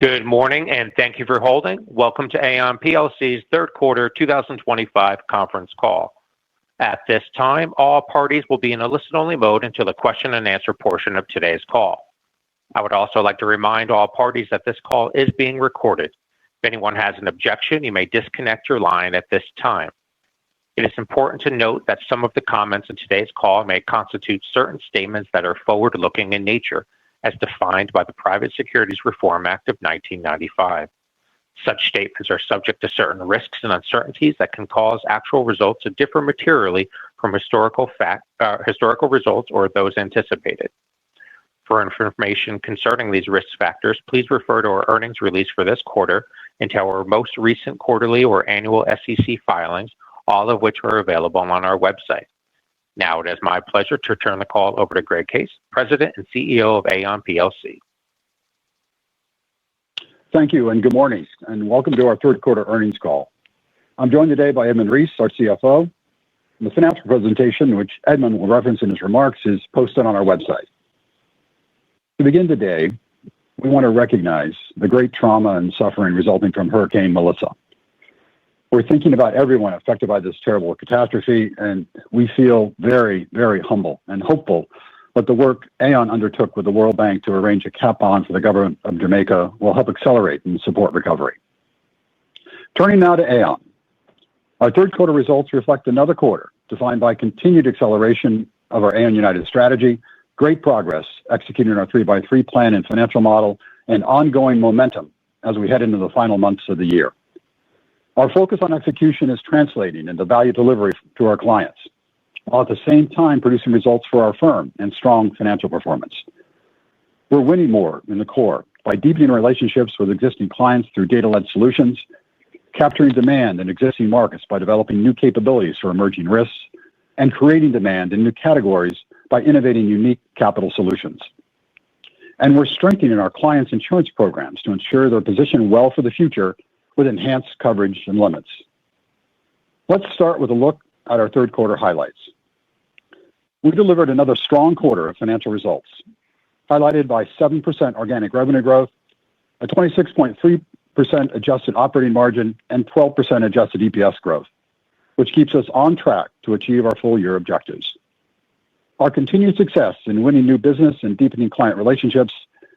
Good morning, and thank you for holding. Welcome to Aon PLC's third quarter 2025 conference call. At this time, all parties will be in a listen-only mode until the question-and-answer portion of today's call. I would also like to remind all parties that this call is being recorded. If anyone has an objection, you may disconnect your line at this time. It is important to note that some of the comments in today's call may constitute certain statements that are forward-looking in nature, as defined by the Private Securities Reform Act of 1995. Such statements are subject to certain risks and uncertainties that can cause actual results to differ materially from historical results or those anticipated. For information concerning these risk factors, please refer to our earnings release for this quarter and to our most recent quarterly or annual SEC filings, all of which are available on our website. Now it is my pleasure to turn the call over to Greg Case, President and CEO of Aon PLC. Thank you, and good morning, and welcome to our third quarter earnings call. I'm joined today by Edmund Reese, our CFO. The financial presentation, which Edmund will reference in his remarks, is posted on our website. To begin today, we want to recognize the great trauma and suffering resulting from Hurricane Melissa. We're thinking about everyone affected by this terrible catastrophe, and we feel very, very humble and hopeful that the work Aon undertook with the World Bank to arrange a cat bond for the government of Jamaica will help accelerate and support recovery. Turning now to Aon. Our third quarter results reflect another quarter defined by continued acceleration of our Aon United strategy, great progress executing our 3x3 plan and financial model, and ongoing momentum as we head into the final months of the year. Our focus on execution is translating into value delivery to our clients, while at the same time producing results for our firm and strong financial performance. We're winning more in the core by deepening relationships with existing clients through data-led solutions, capturing demand in existing markets by developing new capabilities for emerging risks, and creating demand in new categories by innovating unique capital solutions. And we're strengthening our clients' insurance programs to ensure they're positioned well for the future with enhanced coverage and limits. Let's start with a look at our third quarter highlights. We delivered another strong quarter of financial results, highlighted by 7% organic revenue growth, a 26.3% adjusted operating margin, and 12% adjusted EPS growth, which keeps us on track to achieve our full-year objectives. Our continued success in winning new business and deepening client relationships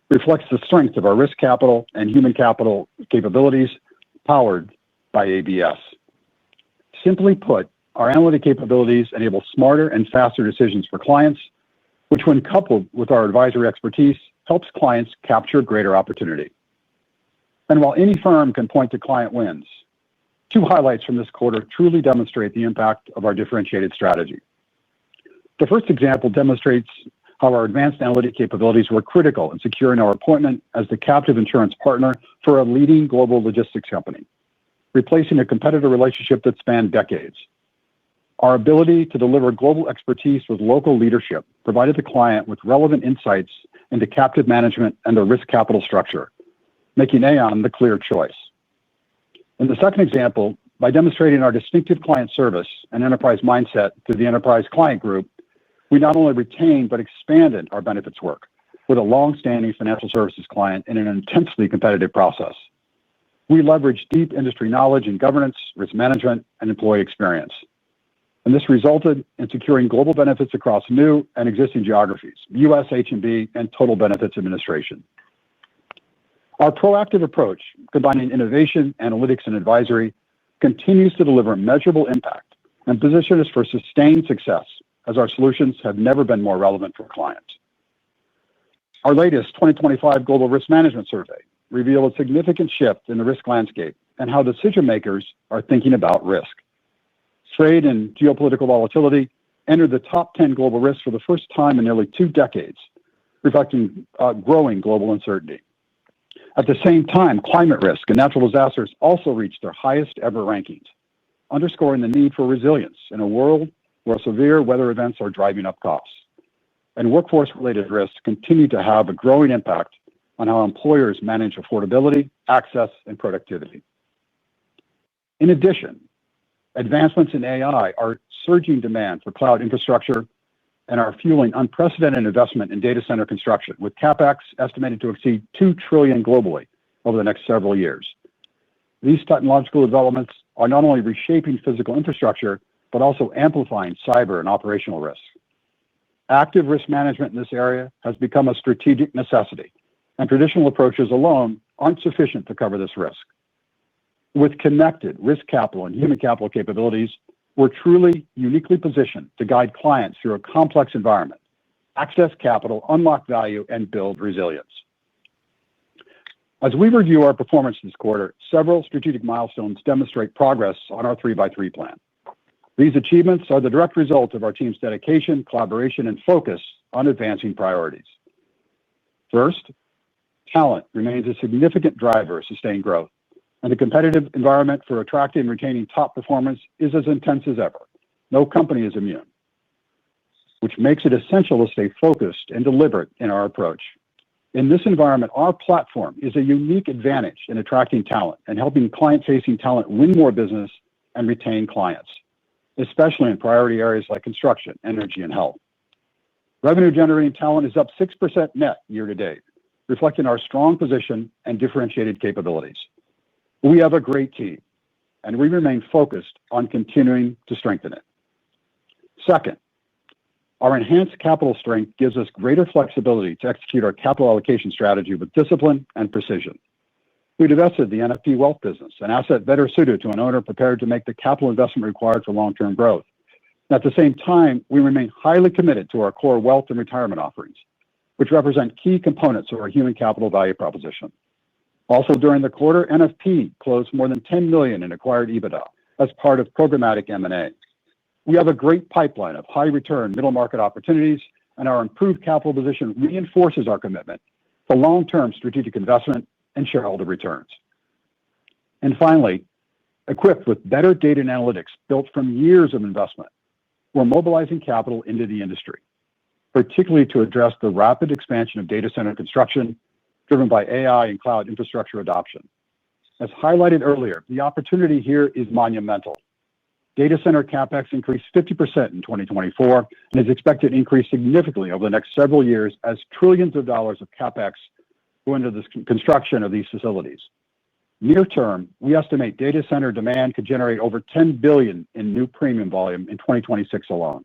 reflects the strength of our risk capital and human capital capabilities, powered by ABS. Simply put, our analytic capabilities enable smarter and faster decisions for clients, which, when coupled with our advisory expertise, helps clients capture greater opportunity. And while any firm can point to client wins, two highlights from this quarter truly demonstrate the impact of our differentiated strategy. The first example demonstrates how our advanced analytic capabilities were critical in securing our appointment as the captive insurance partner for a leading global logistics company, replacing a competitor relationship that spanned decades. Our ability to deliver global expertise with local leadership provided the client with relevant insights into captive management and the risk capital structure, making Aon the clear choice. In the second example, by demonstrating our distinctive client service and enterprise mindset through the Enterprise Client Group, we not only retained but expanded our benefits work with a long-standing financial services client in an intensely competitive process. We leveraged deep industry knowledge in governance, risk management, and employee experience. And this resulted in securing global benefits across new and existing geographies, U.S. H&B, and total benefits administration. Our proactive approach, combining innovation, analytics, and advisory, continues to deliver measurable impact and position us for sustained success, as our solutions have never been more relevant for clients. Our latest 2025 Global Risk Management Survey revealed a significant shift in the risk landscape and how decision makers are thinking about risk. Trade and geopolitical volatility entered the top 10 global risks for the first time in nearly 2 decades, reflecting growing global uncertainty. At the same time, climate risk and natural disasters also reached their highest ever rankings, underscoring the need for resilience in a world where severe weather events are driving up costs. And workforce-related risks continue to have a growing impact on how employers manage affordability, access, and productivity. In addition, advancements in AI are surging demand for cloud infrastructure and are fueling unprecedented investment in data center construction, with CapEx estimated to exceed $2 trillion globally over the next several years. These technological developments are not only reshaping physical infrastructure, but also amplifying cyber and operational risks. Active risk management in this area has become a strategic necessity, and traditional approaches alone aren't sufficient to cover this risk. With connected risk capital and human capital capabilities, we're truly uniquely positioned to guide clients through a complex environment, access capital, unlock value, and build resilience. As we review our performance this quarter, several strategic milestones demonstrate progress on our 3x3 plan. These achievements are the direct result of our team's dedication, collaboration, and focus on advancing priorities. First, talent remains a significant driver of sustained growth, and the competitive environment for attracting and retaining top performance is as intense as ever. No company is immune, which makes it essential to stay focused and deliberate in our approach. In this environment, our platform is a unique advantage in attracting talent and helping client-facing talent win more business and retain clients, especially in priority areas like construction, energy, and health. Revenue-generating talent is up 6% net year to date, reflecting our strong position and differentiated capabilities. We have a great team, and we remain focused on continuing to strengthen it. Second, our enhanced capital strength gives us greater flexibility to execute our capital allocation strategy with discipline and precision. We divested the NFP wealth business, an asset better suited to an owner prepared to make the capital investment required for long-term growth. At the same time, we remain highly committed to our core wealth and retirement offerings, which represent key components of our human capital value proposition. Also during the quarter, NFP closed more than $10 million in acquired EBITDA as part of programmatic M&A. We have a great pipeline of high-return middle-market opportunities, and our improved capital position reinforces our commitment to long-term strategic investment and shareholder returns. And finally, equipped with better data and analytics built from years of investment, we're mobilizing capital into the industry, particularly to address the rapid expansion of data center construction driven by AI and cloud infrastructure adoption. As highlighted earlier, the opportunity here is monumental. Data center CapEx increased 50% in 2024 and is expected to increase significantly over the next several years as trillions of dollars of CapEx go into the construction of these facilities. Near term, we estimate data center demand could generate over $10 billion in new premium volume in 2026 alone.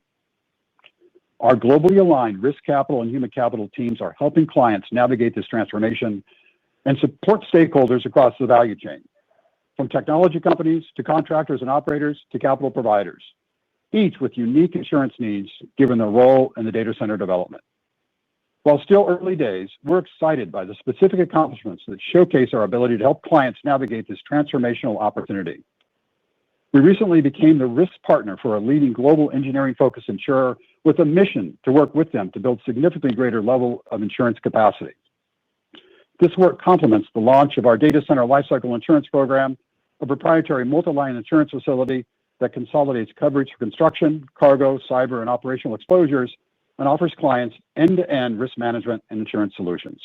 Our globally aligned risk capital and human capital teams are helping clients navigate this transformation and support stakeholders across the value chain, from technology companies to contractors and operators to capital providers, each with unique insurance needs given their role in the data center development. While still early days, we're excited by the specific accomplishments that showcase our ability to help clients navigate this transformational opportunity. We recently became the risk partner for a leading global engineering-focused insurer with a mission to work with them to build significantly greater level of insurance capacity. This work complements the launch of our Data Center Lifecycle Insurance Program, a proprietary multi-line insurance facility that consolidates coverage for construction, cargo, cyber, and operational exposures and offers clients end-to-end risk management and insurance solutions.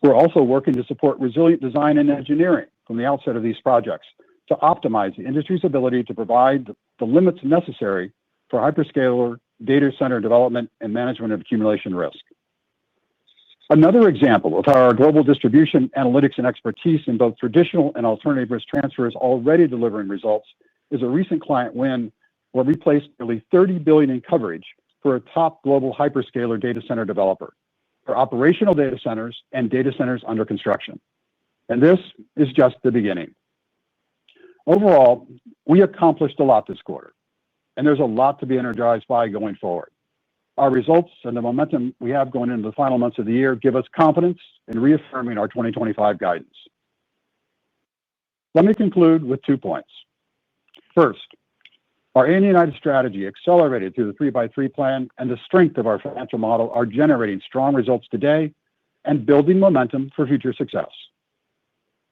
We're also working to support resilient design and engineering from the outset of these projects to optimize the industry's ability to provide the limits necessary for hyperscaler data center development and management of accumulation risk. Another example of how our global distribution, analytics, and expertise in both traditional and alternative risk transfer is already delivering results is a recent client win where we placed nearly $30 billion in coverage for a top global hyperscaler data center developer for operational data centers and data centers under construction. And this is just the beginning. Overall, we accomplished a lot this quarter, and there's a lot to be energized by going forward. Our results and the momentum we have going into the final months of the year give us confidence in reaffirming our 2025 guidance. Let me conclude with 2 points. First, our Aon United strategy accelerated through the 3x3 plan, and the strength of our financial model are generating strong results today and building momentum for future success.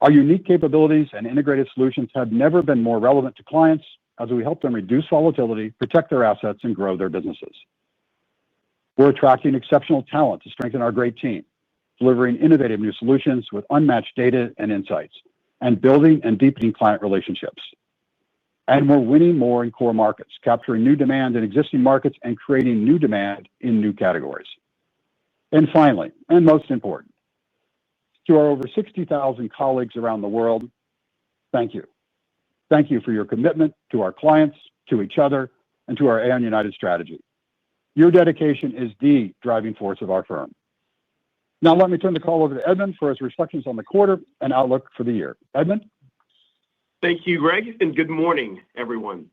Our unique capabilities and integrated solutions have never been more relevant to clients as we help them reduce volatility, protect their assets, and grow their businesses. We're attracting exceptional talent to strengthen our great team, delivering innovative new solutions with unmatched data and insights, and building and deepening client relationships. And we're winning more in core markets, capturing new demand in existing markets and creating new demand in new categories. And finally, and most important, To our over 60,000 colleagues around the world, thank you. Thank you for your commitment to our clients, to each other, and to our Aon United strategy. Your dedication is the driving force of our firm. Now let me turn the call over to Edmund for his reflections on the quarter and outlook for the year. Edmund? Thank you, Greg, and good morning, everyone.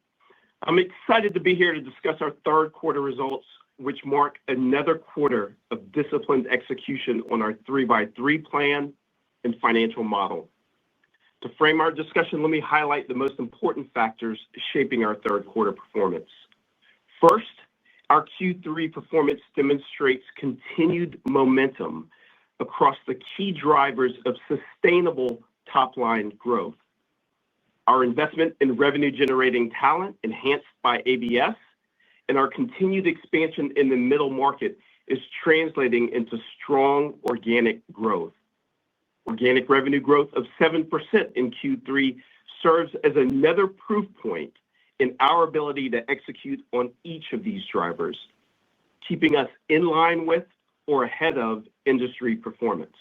I'm excited to be here to discuss our third quarter results, which mark another quarter of disciplined execution on our 3x3 plan and financial model. To frame our discussion, let me highlight the most important factors shaping our third quarter performance. First, our Q3 performance demonstrates continued momentum across the key drivers of sustainable top-line growth. Our investment in revenue-generating talent, enhanced by ABS, and our continued expansion in the middle market is translating into strong organic growth. Organic revenue growth of 7% in Q3 serves as another proof point in our ability to execute on each of these drivers, keeping us in line with or ahead of industry performance.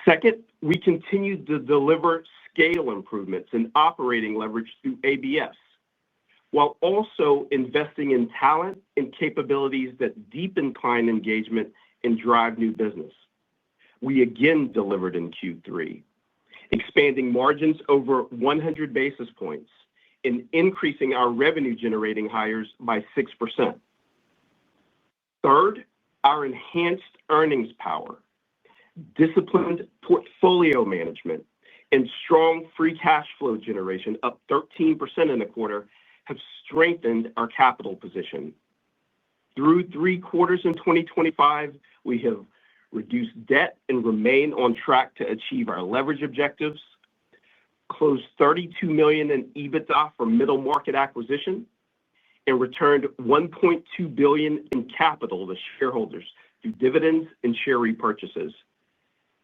Second, we continue to deliver scale improvements and operating leverage through ABS, while also investing in talent and capabilities that deepen client engagement and drive new business. We again delivered in Q3, expanding margins over 100 basis points and increasing our revenue-generating hires by 6%. Third, our enhanced earnings power, disciplined portfolio management, and strong free cash flow generation, up 13% in the quarter, have strengthened our capital position. Through 3 quarters in 2025, we have reduced debt and remain on track to achieve our leverage objectives, closed $32 million in EBITDA for middle market acquisition, and returned $1.2 billion in capital to shareholders through dividends and share repurchases.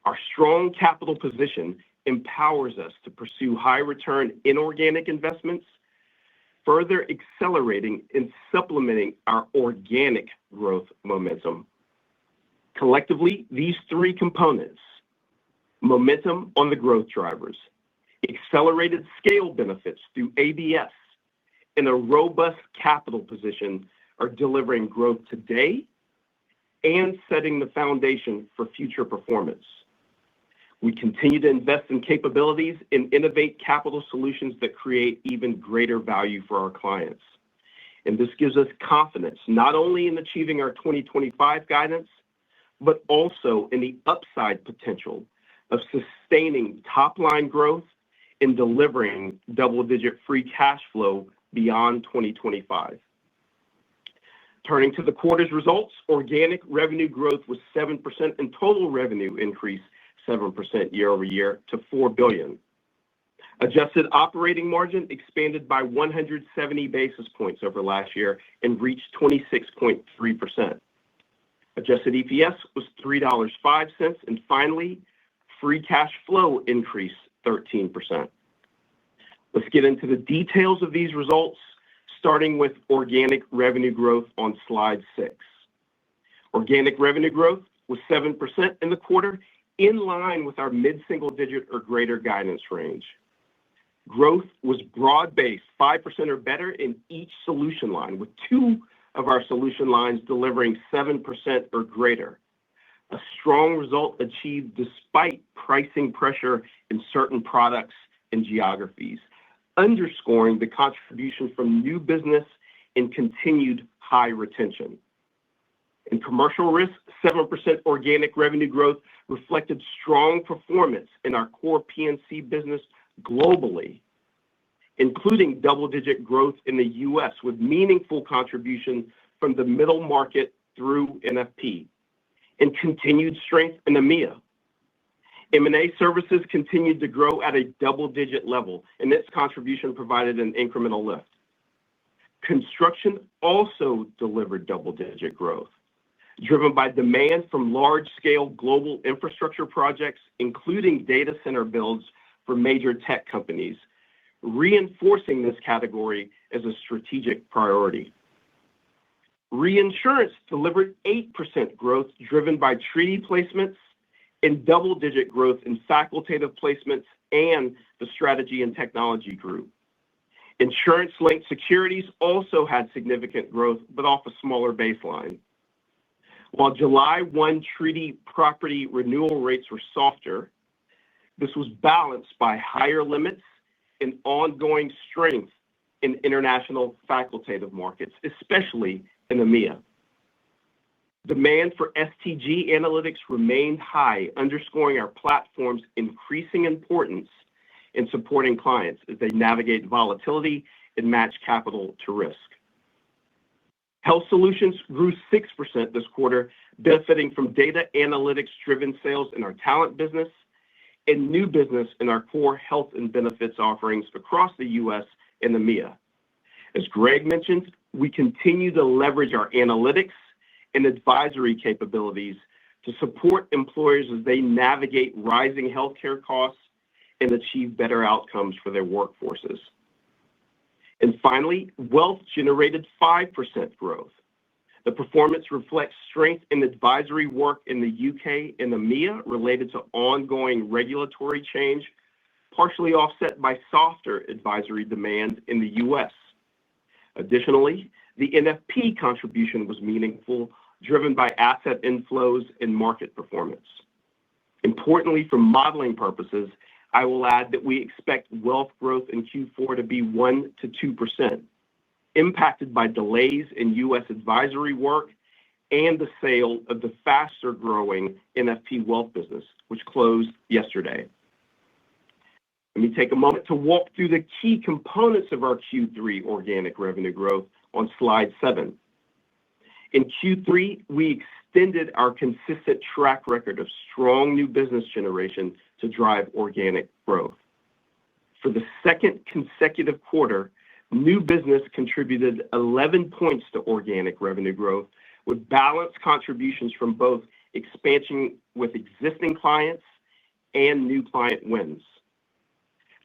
Our strong capital position empowers us to pursue high-return inorganic investments, further accelerating and supplementing our organic growth momentum. Collectively, these 3 components, momentum on the growth drivers, accelerated scale benefits through ABS, and a robust capital position, are delivering growth today and setting the foundation for future performance. We continue to invest in capabilities and innovate capital solutions that create even greater value for our clients. And this gives us confidence not only in achieving our 2025 guidance, but also in the upside potential of sustaining top-line growth and delivering double-digit free cash flow beyond 2025. Turning to the quarter's results, organic revenue growth was 7% and total revenue increased 7% year over year to $4 billion. Adjusted operating margin expanded by 170 basis points over last year and reached 26.3%. Adjusted EPS was $3.05, and finally, free cash flow increased 13%. Let's get into the details of these results, starting with organic revenue growth on slide 6. Organic revenue growth was 7% in the quarter, in line with our mid-single-digit or greater guidance range. Growth was broad-based, 5% or better in each solution line, with 2 of our solution lines delivering 7% or greater. A strong result achieved despite pricing pressure in certain products and geographies, underscoring the contribution from new business and continued high retention. In commercial risk, 7% organic revenue growth reflected strong performance in our core P&C business globally, including double-digit growth in the U.S. with meaningful contribution from the middle market through NFP, and continued strength in EMEA. M&A services continued to grow at a double-digit level, and its contribution provided an incremental lift. Construction also delivered double-digit growth, driven by demand from large-scale global infrastructure projects, including data center builds for major tech companies, reinforcing this category as a strategic priority. Reinsurance delivered 8% growth, driven by treaty placements and double-digit growth in facultative placements and the strategy and technology group. Insurance-linked securities also had significant growth, but off a smaller baseline. While July 1 treaty property renewal rates were softer, this was balanced by higher limits and ongoing strength in international facultative markets, especially in EMEA. Demand for STG analytics remained high, underscoring our platform's increasing importance in supporting clients as they navigate volatility and match capital to risk. Health Solutions grew 6% this quarter, benefiting from data analytics-driven sales in our talent business and new business in our core health and benefits offerings across the U.S. and EMEA. As Greg mentioned, we continue to leverage our analytics and advisory capabilities to support employers as they navigate rising healthcare costs and achieve better outcomes for their workforces. And finally, Wealth generated 5% growth. The performance reflects strength in advisory work in the UK and EMEA related to ongoing regulatory change, partially offset by softer advisory demand in the US. Additionally, the NFP contribution was meaningful, driven by asset inflows and market performance. Importantly, for modeling purposes, I will add that we expect Wealth growth in Q4 to be 1 to 2%, impacted by delays in U.S. advisory work and the sale of the faster-growing NFP Wealth business, which closed yesterday. Let me take a moment to walk through the key components of our Q3 organic revenue growth on slide 7. In Q3, we extended our consistent track record of strong new business generation to drive organic growth. For the second consecutive quarter, new business contributed 11 points to organic revenue growth, with balanced contributions from both expansion with existing clients and new client wins.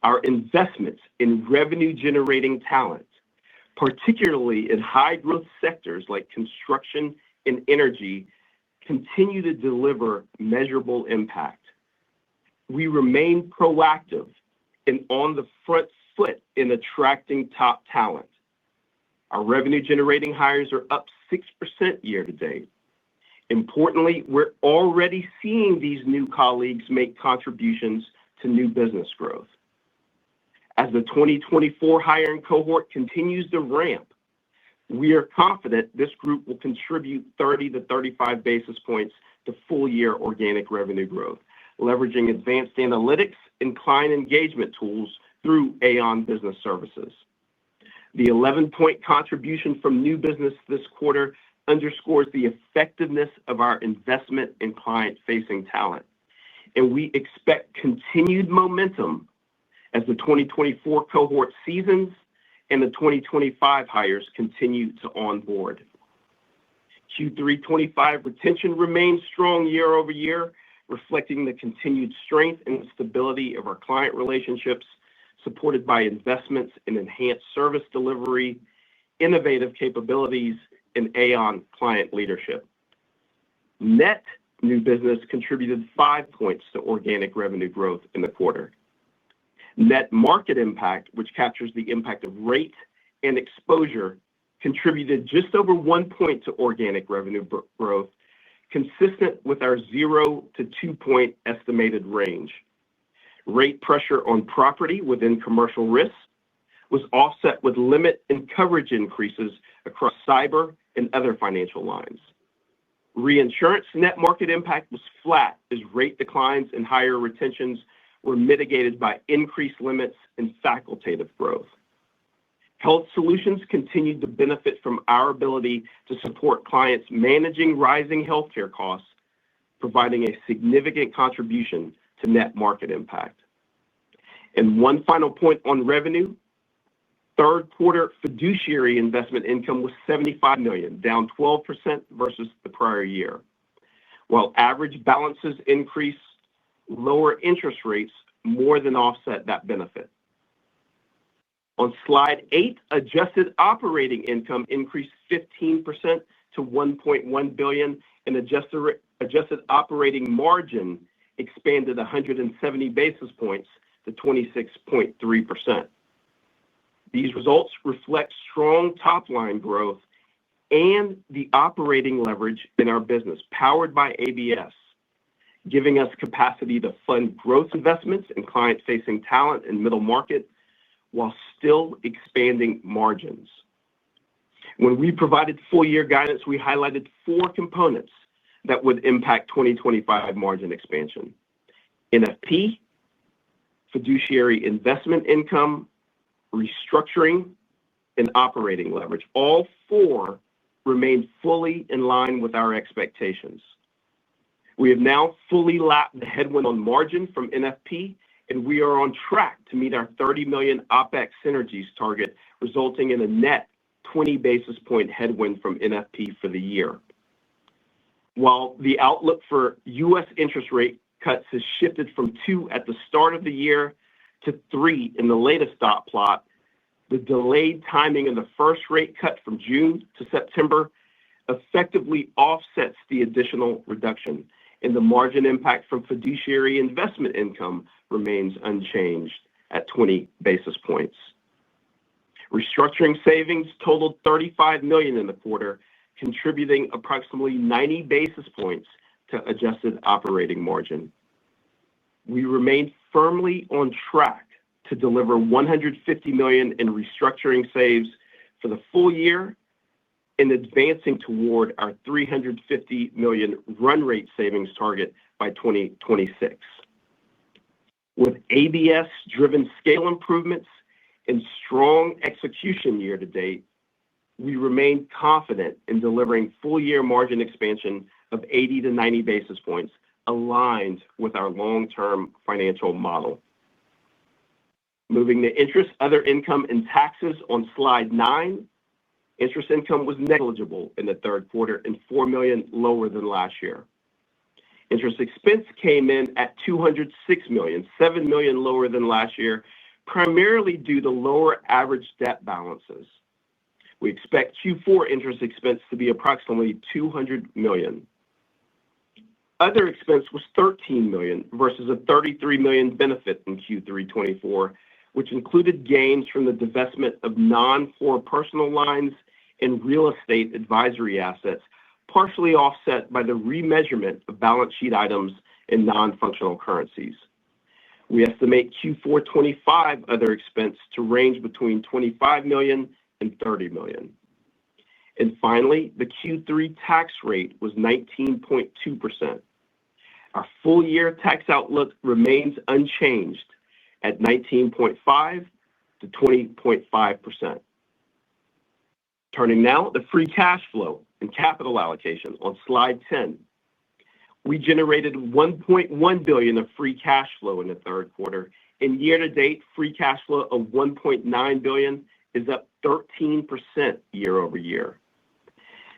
Our investments in revenue-generating talent, particularly in high-growth sectors like construction and energy, continue to deliver measurable impact. We remain proactive and on the front foot in attracting top talent. Our revenue-generating hires are up 6% year-to-date. Importantly, we're already seeing these new colleagues make contributions to new business growth. As the 2024 hiring cohort continues to ramp, we are confident this group will contribute 30 to 35 basis points to full-year organic revenue growth, leveraging advanced analytics and client engagement tools through Aon Business Services. The 11-point contribution from new business this quarter underscores the effectiveness of our investment in client-facing talent, and we expect continued momentum as the 2024 cohort seasons and the 2025 hires continue to onboard. Q3 25 retention remains strong year over year, reflecting the continued strength and stability of our client relationships, supported by investments in enhanced service delivery, innovative capabilities, and Aon client leadership. Net new business contributed 5 points to organic revenue growth in the quarter. Net market impact, which captures the impact of rate and exposure, contributed just over 1 point to organic revenue growth, consistent with our 0 to 2 point estimated range. Rate pressure on property within commercial risk was offset with limit and coverage increases across cyber and other financial lines. Reinsurance net market impact was flat as rate declines and higher retentions were mitigated by increased limits and facultative growth. Health Solutions continued to benefit from our ability to support clients managing rising healthcare costs, providing a significant contribution to net market impact. And one final point on revenue, third quarter fiduciary investment income was $75 million, down 12% versus the prior year. While average balances increased, lower interest rates more than offset that benefit. On slide 8, adjusted operating income increased 15% to $1.1 billion, and adjusted operating margin expanded 170 basis points to 26.3%. These results reflect strong top-line growth and the operating leverage in our business, powered by ABS, giving us capacity to fund growth investments in client-facing talent and middle market while still expanding margins. When we provided full-year guidance, we highlighted four components that would impact 2025 margin expansion: NFP, fiduciary investment income, restructuring, and operating leverage. All four remain fully in line with our expectations. We have now fully lapped the headwind on margin from NFP, and we are on track to meet our $30 million OpEx synergies target, resulting in a net 20 basis point headwind from NFP for the year. While the outlook for U.S. interest rate cuts has shifted from 2 at the start of the year to 3 in the latest dot plot, the delayed timing of the first rate cut from June to September effectively offsets the additional reduction, and the margin impact from fiduciary investment income remains unchanged at 20 basis points. Restructuring savings totaled $35 million in the quarter, contributing approximately 90 basis points to adjusted operating margin. We remain firmly on track to deliver $150 million in restructuring saves for the full year and advancing toward our $350 million run rate savings target by 2026. With ABS-driven scale improvements and strong execution year to date, we remain confident in delivering full-year margin expansion of 80 to 90 basis points, aligned with our long-term financial model. Moving to interest, other income, and taxes on slide 9, interest income was negligible in the third quarter and $4 million lower than last year. Interest expense came in at $206 million, $7 million lower than last year, primarily due to lower average debt balances. We expect Q4 interest expense to be approximately $200 million. Other expense was $13 million versus a $33 million benefit in Q3 '24, which included gains from the divestment of non-core personal lines and real estate advisory assets, partially offset by the remeasurement of balance sheet items in non-functional currencies. We estimate Q4 '25 other expense to range between $25 million and $30 million. And finally, the Q3 tax rate was 19.2%. Our full-year tax outlook remains unchanged at 19.5% to 20.5%. Turning now to free cash flow and capital allocation on slide 10. We generated $1.1 billion of free cash flow in the third quarter, and year-to-date free cash flow of $1.9 billion is up 13% year over year.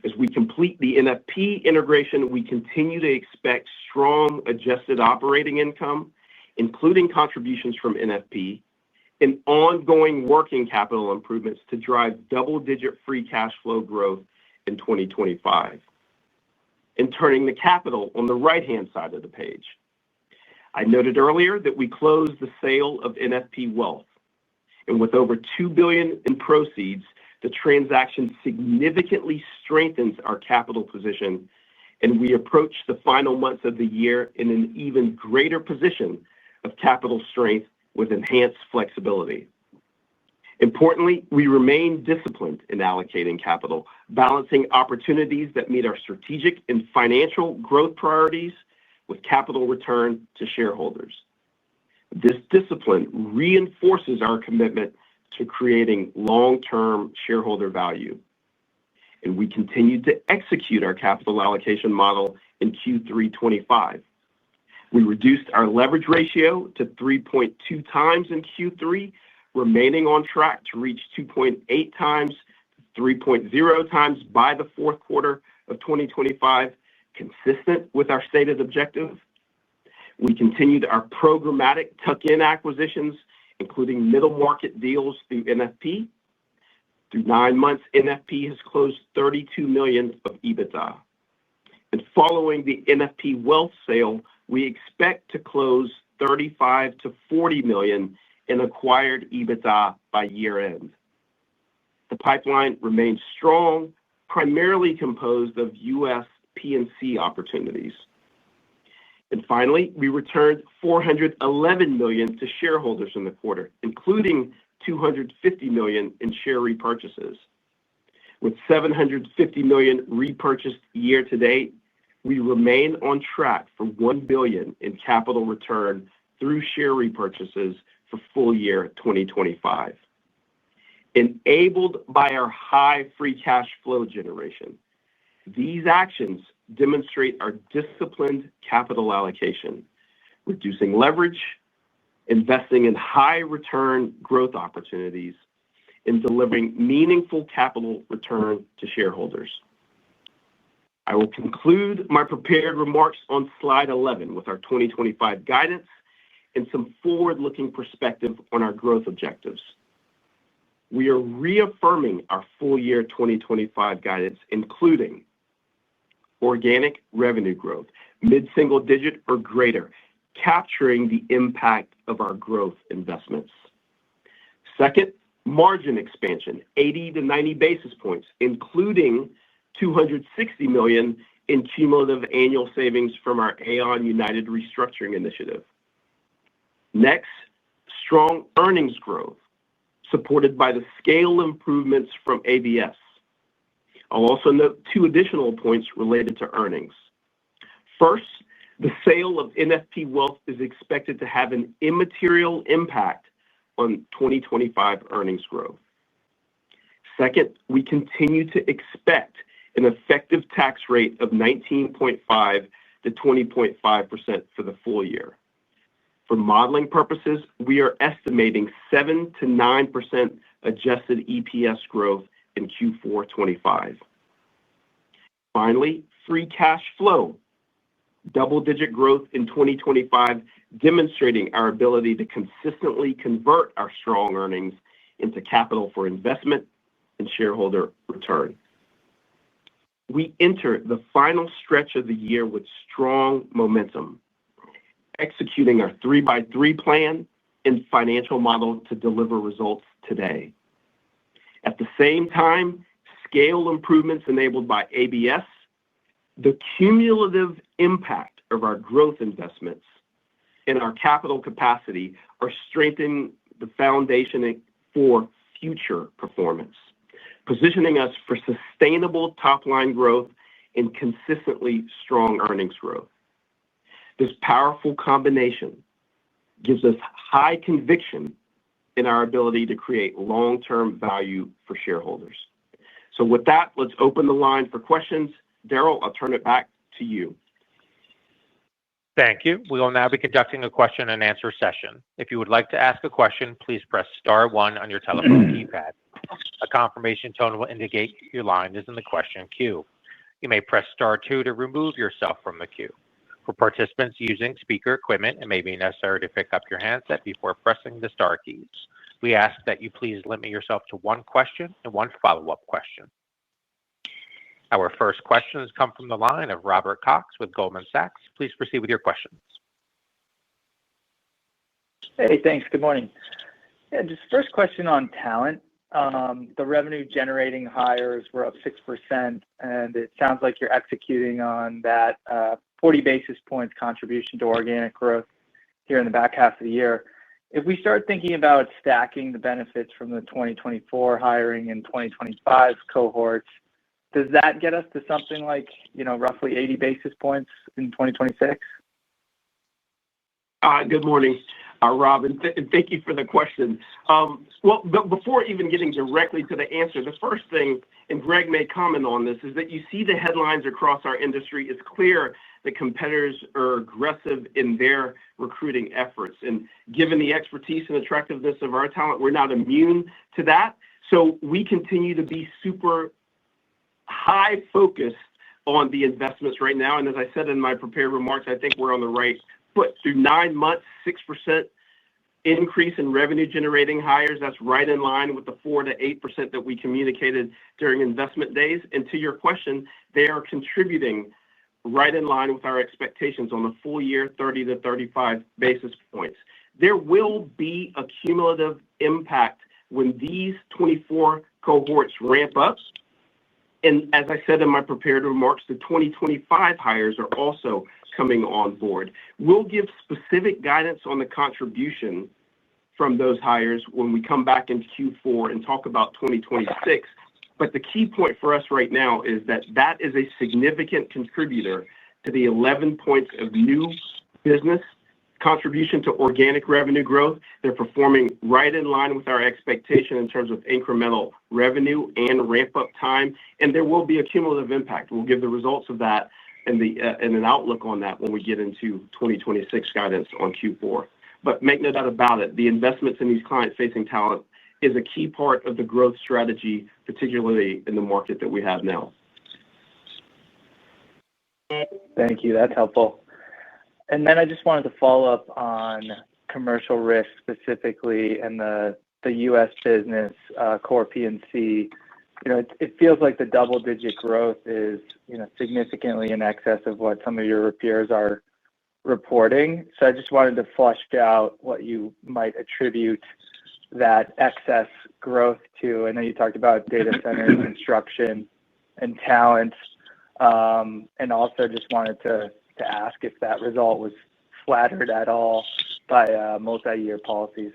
As we complete the NFP integration, we continue to expect strong adjusted operating income, including contributions from NFP, and ongoing working capital improvements to drive double-digit free cash flow growth in 2025. And turning to capital on the right-hand side of the page. I noted earlier that we closed the sale of NFP Wealth, and with over $2 billion in proceeds, the transaction significantly strengthens our capital position, and we approach the final months of the year in an even greater position of capital strength with enhanced flexibility. Importantly, we remain disciplined in allocating capital, balancing opportunities that meet our strategic and financial growth priorities with capital return to shareholders. This discipline reinforces our commitment to creating long-term shareholder value, and we continue to execute our capital allocation model in Q3 '25. We reduced our leverage ratio to 3.2 times in Q3, remaining on track to reach 2.8 times, 3.0 times by the fourth quarter of 2025, consistent with our stated objective. We continued our programmatic tuck-in acquisitions, including middle market deals through NFP. Through 9 months, NFP has closed $32 million of EBITDA. And following the NFP Wealth sale, we expect to close $35 to $40 million in acquired EBITDA by year-end. The pipeline remains strong, primarily composed of U.S. P&C opportunities. And finally, we returned $411 million to shareholders in the quarter, including $250 million in share repurchases. With $750 million repurchased year to date, we remain on track for $1 billion in capital return through share repurchases for full year 2025. Enabled by our high free cash flow generation, these actions demonstrate our disciplined capital allocation, reducing leverage, investing in high return growth opportunities, and delivering meaningful capital return to shareholders. I will conclude my prepared remarks on slide 11 with our 2025 guidance and some forward-looking perspective on our growth objectives. We are reaffirming our full year 2025 guidance, including organic revenue growth, mid-single digit or greater, capturing the impact of our growth investments. Second, margin expansion, 80 to 90 basis points, including $260 million in cumulative annual savings from our Aon United restructuring initiative. Next, strong earnings growth, supported by the scale improvements from ABS. I'll also note two additional points related to earnings. First, the sale of NFP Wealth is expected to have an immaterial impact on 2025 earnings growth. Second, we continue to expect an effective tax rate of 19.5% to 20.5% for the full year. For modeling purposes, we are estimating 7 to 9% adjusted EPS growth in Q4 25. Finally, free cash flow, double-digit growth in 2025, demonstrating our ability to consistently convert our strong earnings into capital for investment and shareholder return. We enter the final stretch of the year with strong momentum, executing our 3x3 plan and financial model to deliver results today. At the same time, scale improvements enabled by ABS, the cumulative impact of our growth investments, and our capital capacity are strengthening the foundation for future performance, positioning us for sustainable top-line growth and consistently strong earnings growth. This powerful combination gives us high conviction in our ability to create long-term value for shareholders. So with that, let's open the line for questions. Daryl, I'll turn it back to you. Thank you. We will now be conducting a question and answer session. If you would like to ask a question, please press star one on your telephone keypad. A confirmation tone will indicate your line is in the question queue. You may press star two to remove yourself from the queue. For participants using speaker equipment, it may be necessary to pick up your handset before pressing the star keys. We ask that you please limit yourself to one question and one follow-up question. Our first questions come from the line of Robert Cox with Goldman Sachs. Please proceed with your questions. Hey, thanks. Good morning. Yeah, just first question on talent. The revenue generating hires were up 6%, and it sounds like you're executing on that 40 basis points contribution to organic growth here in the back half of the year. If we start thinking about stacking the benefits from the 2024 hiring and 2025 cohorts, does that get us to something like, roughly 80 basis points in 2026? Good morning, Rob, and thank you for the question. But before even getting directly to the answer, the first thing, and Greg may comment on this, is that you see the headlines across our industry. It's clear that competitors are aggressive in their recruiting efforts. And given the expertise and attractiveness of our talent, we're not immune to that. So we continue to be super high focused on the investments right now. And as I said in my prepared remarks, I think we're on the right foot. Through 9 months, 6% increase in revenue generating hires. That's right in line with the 4 to 8% that we communicated during investment days. And to your question, they are contributing right in line with our expectations on the full year, 30 to 35 basis points. There will be a cumulative impact when these 24 cohorts ramp up. And as I said in my prepared remarks, the 2025 hires are also coming on board. We'll give specific guidance on the contribution from those hires when we come back in Q4 and talk about 2026. But the key point for us right now is that that is a significant contributor to the 11 points of new business contribution to organic revenue growth. They're performing right in line with our expectation in terms of incremental revenue and ramp-up time, and there will be a cumulative impact. We'll give the results of that and an outlook on that when we get into 2026 guidance on Q4. But make no doubt about it, the investments in these client-facing talent is a key part of the growth strategy, particularly in the market that we have now. Thank you. That's helpful. And then I just wanted to follow up on commercial risk specifically and the U.S. business, core P&C. It feels like the double-digit growth is significantly in excess of what some of your peers are reporting. So I just wanted to flesh out what you might attribute that excess growth to. I know you talked about data centers, construction, and talent, and also just wanted to ask if that result was flattered at all by multi-year policies.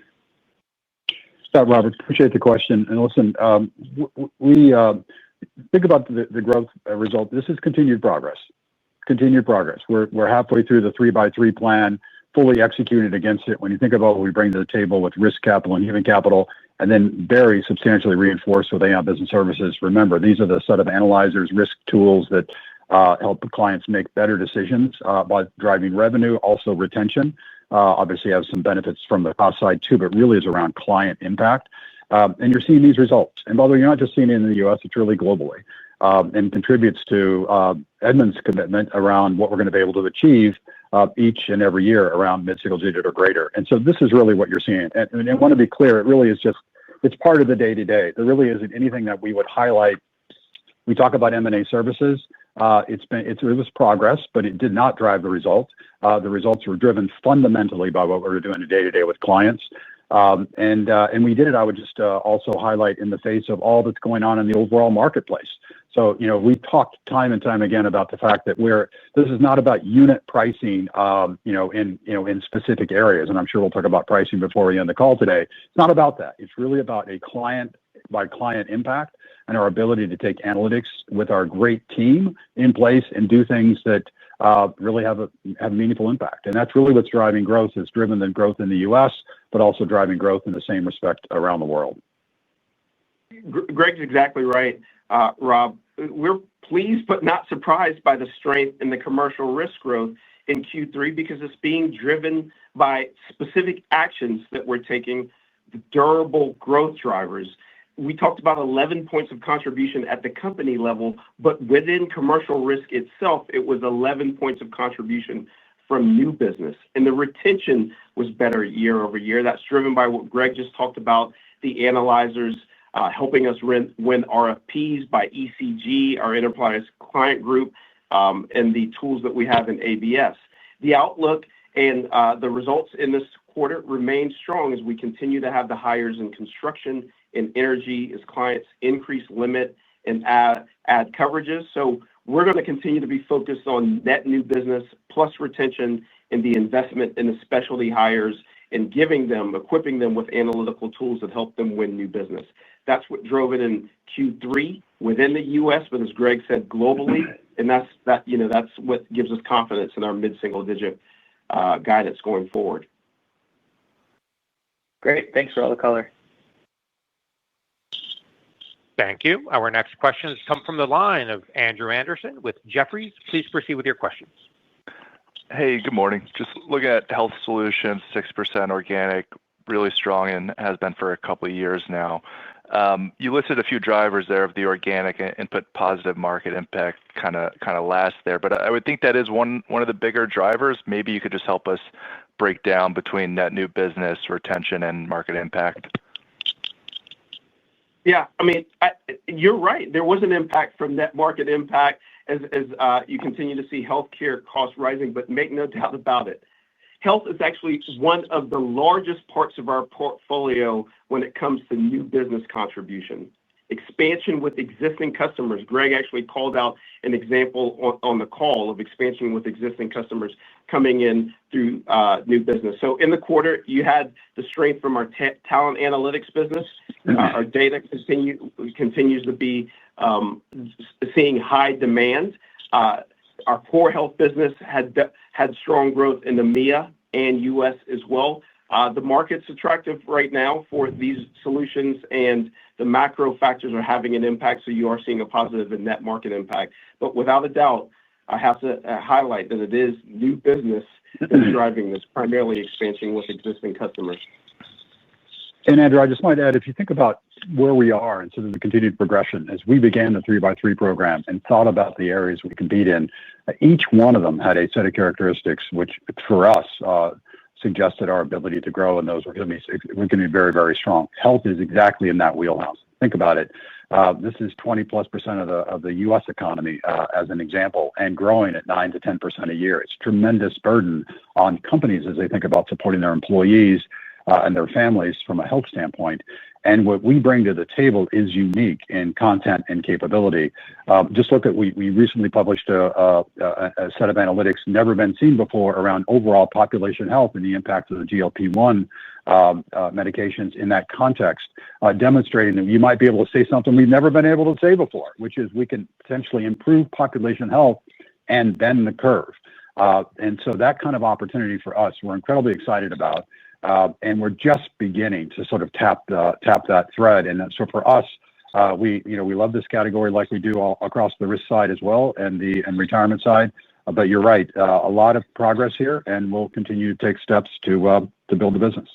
Robert, appreciate the question. And listen, we think about the growth result. This is continued progress. We're halfway through the 3x3 plan, fully executed against it. When you think about what we bring to the table with risk capital and human capital, and then very substantially reinforced with Aon Business Services. Remember, these are the set of analyzers, risk tools that help clients make better decisions by driving revenue, also retention. Obviously, have some benefits from the cost side too, but really is around client impact. And you're seeing these results. And by the way, you're not just seeing it in the U.S., it's really globally. And contributes to Edmund's commitment around what we're going to be able to achieve each and every year around mid-single digit or greater. And so this is really what you're seeing. And I want to be clear, it really is just, it's part of the day-to-day. There really isn't anything that we would highlight. We talk about M&A services. It was progress, but it did not drive the results. The results were driven fundamentally by what we were doing day-to-day with clients. And we did it, I would just also highlight, in the face of all that's going on in the overall marketplace. So, we talked time and time again about the fact that this is not about unit pricing, in specific areas. And I'm sure we'll talk about pricing before we end the call today. It's not about that. It's really about a client by client impact and our ability to take analytics with our great team in place and do things that really have meaningful impact. And that's really what's driving growth. It's driven the growth in the U.S., but also driving growth in the same respect around the world. Greg's exactly right, Rob. We're pleased but not surprised by the strength in the commercial risk growth in Q3 because it's being driven by specific actions that we're taking, the durable growth drivers. We talked about 11 points of contribution at the company level, but within commercial risk itself, it was 11 points of contribution from new business. And the retention was better year over year. That's driven by what Greg just talked about, the analyzers helping us win RFPs by ECG, our enterprise client group, and the tools that we have in ABS. The outlook and the results in this quarter remain strong as we continue to have the hires in construction and energy as clients increase limit and add coverages. So we're going to continue to be focused on net new business plus retention and the investment in the specialty hires and equipping them with analytical tools that help them win new business. That's what drove it in Q3 within the U.S., but as Greg said, globally, and that's what gives us confidence in our mid-single digit guidance going forward. Great. Thanks for all the color. Thank you. Our next questions come from the line of Andrew Andersen with Jefferies. Please proceed with your questions. Hey, good morning. Just looking at Health Solutions, 6% organic, really strong and has been for a couple of years now. You listed a few drivers there of the organic and put positive market impact kind of last there. But I would think that is one of the bigger drivers. Maybe you could just help us break down between net new business, retention, and market impact. Yeah, I mean, you're right. There was an impact from net market impact as you continue to see healthcare costs rising, but make no doubt about it. Health is actually one of the largest parts of our portfolio when it comes to new business contribution. Expansion with existing customers. Greg actually called out an example on the call of expansion with existing customers coming in through new business. So in the quarter, you had the strength from our talent analytics business. Our data continues to be seeing high demand. Our core health business had strong growth in the EMEA and U.S. as well. The market's attractive right now for these solutions, and the macro factors are having an impact, so you are seeing a positive and net market impact. But without a doubt, I have to highlight that it is new business that's driving this, primarily expansion with existing customers. And Andrew, I just might add, if you think about where we are and sort of the continued progression, as we began the 3x3 program and thought about the areas we compete in, each one of them had a set of characteristics which, for us, suggested our ability to grow in those. We're going to be very, very strong. Health is exactly in that wheelhouse. Think about it. This is 20+% of the U.S. economy, as an example, and growing at 9 to 10% a year. It's tremendous burden on companies as they think about supporting their employees and their families from a health standpoint. And what we bring to the table is unique in content and capability. Just look at, we recently published a set of analytics never been seen before around overall population health and the impact of the GLP-1 medications in that context, demonstrating that you might be able to say something we've never been able to say before, which is we can potentially improve population health and bend the curve. And so that kind of opportunity for us, we're incredibly excited about. And we're just beginning to sort of tap that thread. And so for us, we love this category like we do all across the risk side as well and retirement side. But you're right, a lot of progress here, and we'll continue to take steps to build the business.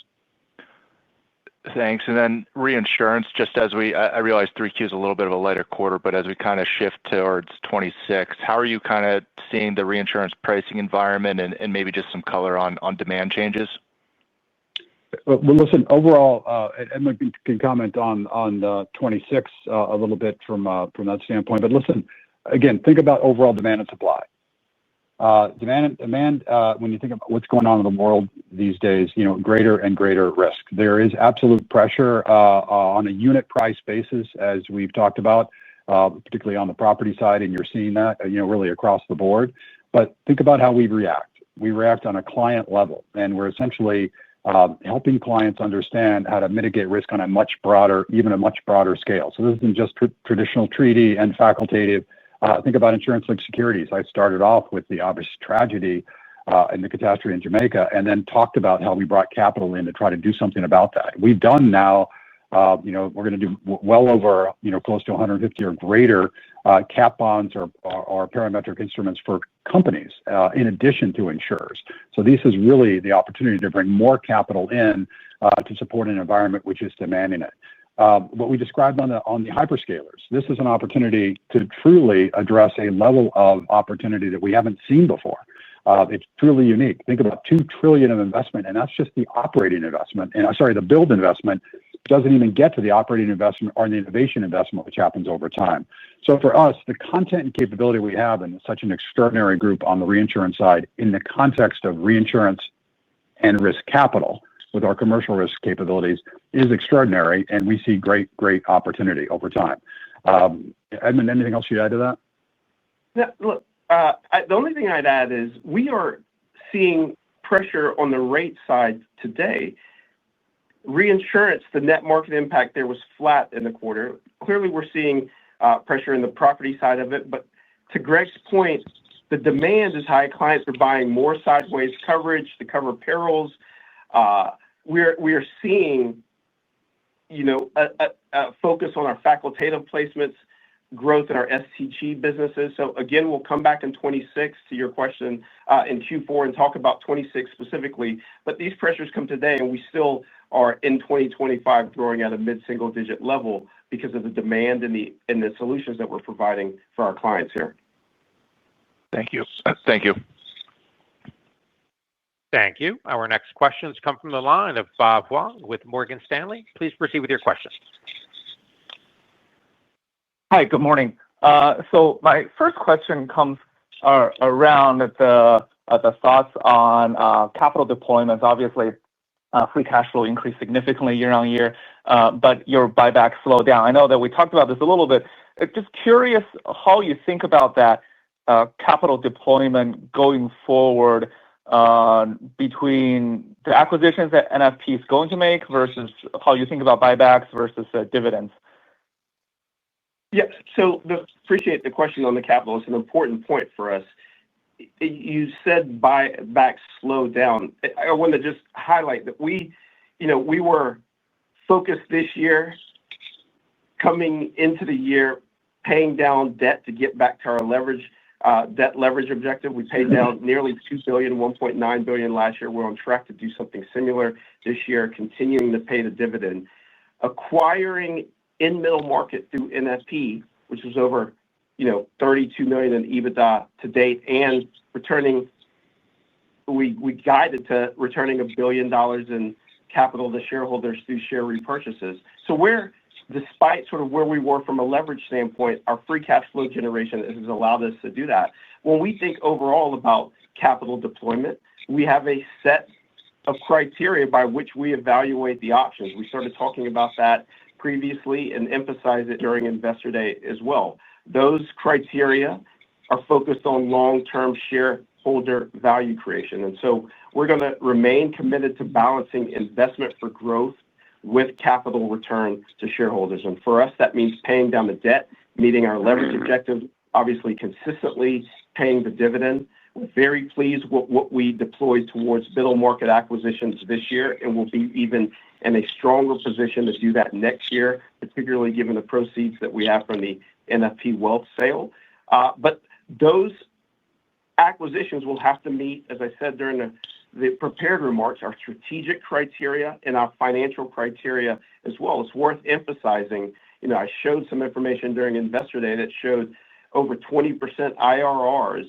Thanks. And then reinsurance, just as I realize 3Q is a little bit of a lighter quarter, but as we kind of shift towards 26, how are you kind of seeing the reinsurance pricing environment and maybe just some color on demand changes? Well, listen, overall, Edmund can comment on 26 a little bit from that standpoint. But listen, again, think about overall demand and supply. Demand, when you think about what's going on in the world these days, greater and greater risk. There is absolute pressure on a unit price basis, as we've talked about, particularly on the property side, and you're seeing that, really across the board. But think about how we react. We react on a client level, and we're essentially helping clients understand how to mitigate risk on a much broader scale. So this isn't just traditional treaty and facultative. Think about insurance-linked securities. I started off with the obvious tragedy in the catastrophe in Jamaica, and then talked about how we brought capital in to try to do something about that. We've done now, we're going to do well over, close to 150 or greater cat bonds or parametric instruments for companies, in addition to insurers. So this is really the opportunity to bring more capital in to support an environment which is demanding it. What we described on the hyperscalers, this is an opportunity to truly address a level of opportunity that we haven't seen before. It's truly unique. Think about $2 trillion of investment, and that's just the operating investment. And the build investment doesn't even get to the operating investment or the innovation investment, which happens over time. So for us, the content and capability we have in such an extraordinary group on the reinsurance side, in the context of reinsurance and risk capital with our commercial risk capabilities, is extraordinary, and we see great opportunity over time. Edmund, anything else you'd add to that? Yeah, look, the only thing I'd add is we are seeing pressure on the rate side today. Reinsurance, the net market impact there was flat in the quarter. Clearly, we're seeing pressure in the property side of it. But to Greg's point, the demand is high. Clients are buying more sideways coverage to cover perils. We are seeing, a focus on our facultative placements, growth in our STG businesses. So again, we'll come back in 26 to your question in Q4 and talk about 26 specifically. But these pressures come today, and we still are in 2025 growing at a mid-single digit level because of the demand and the solutions that we're providing for our clients here. Thank you. Thank you. Thank you. Our next questions come from the line of Bob Huang with Morgan Stanley. Please proceed with your questions. Hi, good morning. So my first question comes around the thoughts on capital deployments. Obviously, free cash flow increased significantly year on year, but your buyback slowed down. I know that we talked about this a little bit. Just curious how you think about that capital deployment going forward between the acquisitions that NFP is going to make versus how you think about buybacks versus dividends. Yeah, so appreciate the question on the capital. It's an important point for us. You said buyback slowed down. I want to just highlight that we were focused this year, coming into the year, paying down debt to get back to our debt leverage objective. We paid down nearly $2 billion, $1.9 billion last year. We're on track to do something similar this year, continuing to pay the dividend. Acquiring in middle market through NFP, which was over $32 million in EBITDA to date, and we guided to returning $1 billion in capital to shareholders through share repurchases. So despite sort of where we were from a leverage standpoint, our free cash flow generation has allowed us to do that. When we think overall about capital deployment, we have a set of criteria by which we evaluate the options. We started talking about that previously and emphasized it during Investor Day as well. Those criteria are focused on long-term shareholder value creation. And so we're going to remain committed to balancing investment for growth with capital return to shareholders. And for us, that means paying down the debt, meeting our leverage objectives, obviously consistently paying the dividend. We're very pleased with what we deployed towards middle market acquisitions this year, and we'll be even in a stronger position to do that next year, particularly given the proceeds that we have from the NFP Wealth sale. But those acquisitions will have to meet, as I said during the prepared remarks, our strategic criteria and our financial criteria as well. It's worth emphasizing, I showed some information during Investor Day that showed over 20% IRRs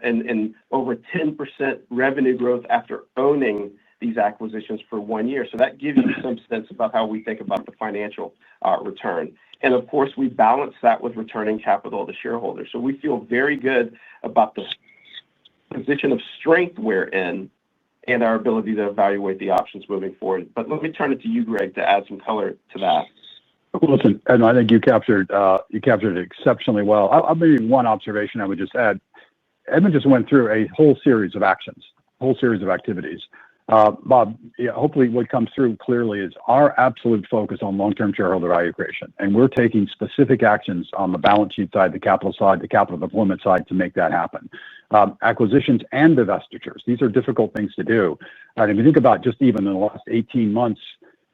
and over 10% revenue growth after owning these acquisitions for 1 year. So that gives you some sense about how we think about the financial return. And of course, we balance that with returning capital to shareholders. So we feel very good about the position of strength we're in and our ability to evaluate the options moving forward. But let me turn it to you, Greg, to add some color to that. Listen, and I think you captured it exceptionally well. I'll make one observation I would just add. Edmund just went through a whole series of actions, whole series of activities. Bob, hopefully what comes through clearly is our absolute focus on long-term shareholder value creation. And we're taking specific actions on the balance sheet side, the capital side, the capital deployment side to make that happen. Acquisitions and divestitures, these are difficult things to do. And if you think about just even in the last 18 months,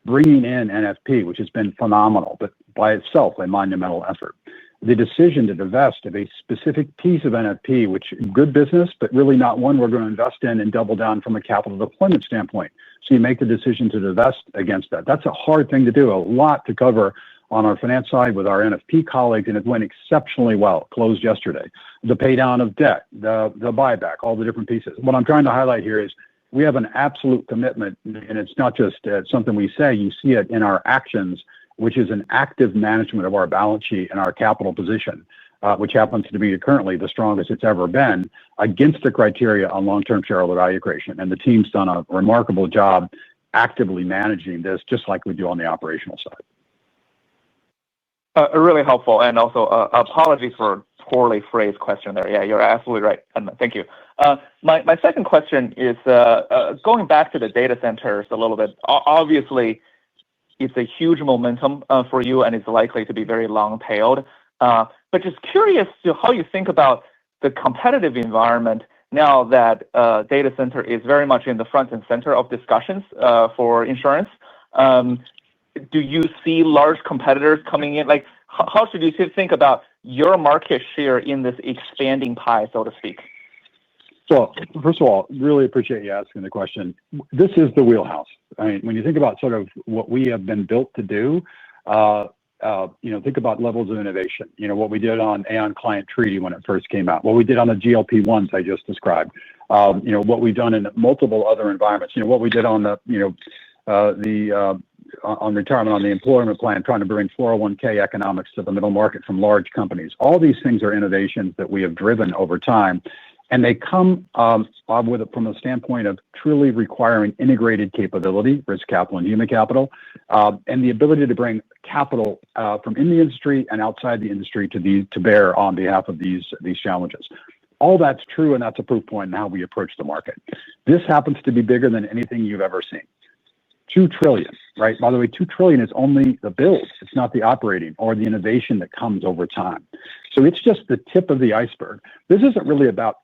bringing in NFP, which has been phenomenal, but by itself, a monumental effort. The decision to divest of a specific piece of NFP, which good business, but really not one we're going to invest in and double down from a capital deployment standpoint. So you make the decision to divest against that. That's a hard thing to do, a lot to cover on our finance side with our NFP colleagues, and it went exceptionally well, closed yesterday. The pay down of debt, the buyback, all the different pieces. What I'm trying to highlight here is we have an absolute commitment, and it's not just something we say, you see it in our actions, which is an active management of our balance sheet and our capital position, which happens to be currently the strongest it's ever been, against the criteria on long-term shareholder value creation. And the team's done a remarkable job actively managing this, just like we do on the operational side. Really helpful. And also, apologies for poorly phrased question there. Yeah, you're absolutely right. Thank you. My second question is going back to the data centers a little bit. Obviously, it's a huge momentum for you, and it's likely to be very long-tailed. But just curious to how you think about the competitive environment now that data center is very much in the front and center of discussions for insurance. Do you see large competitors coming in? Like, how should you think about your market share in this expanding pie, so to speak? So, first of all, really appreciate you asking the question. This is the wheelhouse. I mean, when you think about sort of what we have been built to do, think about levels of innovation. What we did on Aon Client Treaty when it first came out, what we did on the GLP-1s I just described, what we've done in multiple other environments, what we did on the on retirement, on the employment plan, trying to bring 401k economics to the middle market from large companies. All these things are innovations that we have driven over time. And they come with it from a standpoint of truly requiring integrated capability, risk capital and human capital, and the ability to bring capital from in the industry and outside the industry to bear on behalf of these challenges. All that's true, and that's a proof point in how we approach the market. This happens to be bigger than anything you've ever seen. $2 trillion, right? By the way, $2 trillion is only the build. It's not the operating or the innovation that comes over time. So it's just the tip of the iceberg. This isn't really about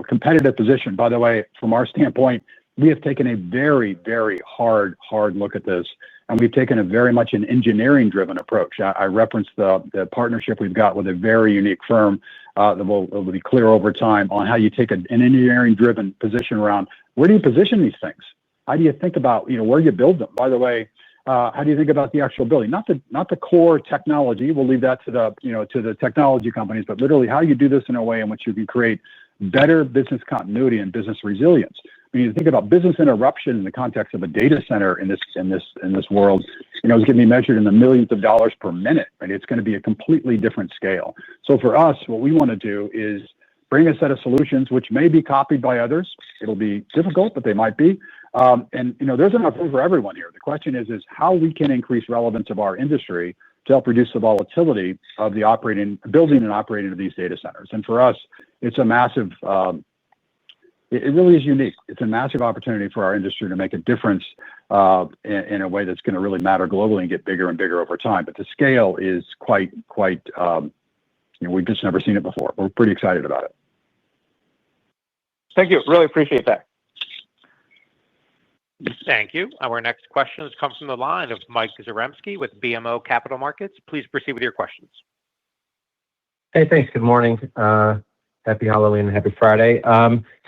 competitive position. By the way, from our standpoint, we have taken a very, very hard look at this, and we've taken a very much an engineering-driven approach. I referenced the partnership we've got with a very unique firm that will be clear over time on how you take an engineering-driven position around where do you position these things. How do you think about where you build them? By the way, how do you think about the actual building? Not the core technology. We'll leave that to the technology companies, but literally how you do this in a way in which you can create better business continuity and business resilience. When you think about business interruption in the context of a data center in this world, it's going to be measured in the millions of dollars per minute, right? It's going to be a completely different scale. So for us, what we want to do is bring a set of solutions which may be copied by others. It'll be difficult, but they might be. And there's enough room for everyone here. The question is how we can increase relevance of our industry to help reduce the volatility of the building and operating of these data centers. And for us, it's a massive. It really is unique. It's a massive opportunity for our industry to make a difference in a way that's going to really matter globally and get bigger and bigger over time. But the scale is quite. We've just never seen it before. We're pretty excited about it. Thank you. Really appreciate that. Thank you. Our next question has come from the line of Mike Zaremski with BMO Capital Markets. Please proceed with your questions. Hey, thanks. Good morning. Happy Halloween and happy Friday.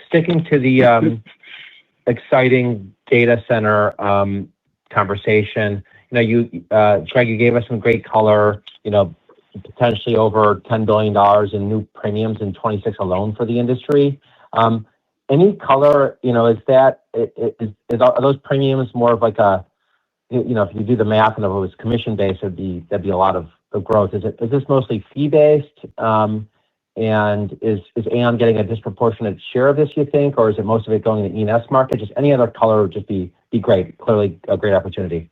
Sticking to the exciting data center conversation, Greg, you gave us some great color, potentially over $10 billion in new premiums in 26 alone for the industry. Any color, are those premiums more of like a, if you do the math and if it was commission-based, that'd be a lot of growth. Is this mostly fee-based? And is Aon getting a disproportionate share of this, you think, or is it most of it going to the E&S market? Just any other color would just be great. Clearly a great opportunity.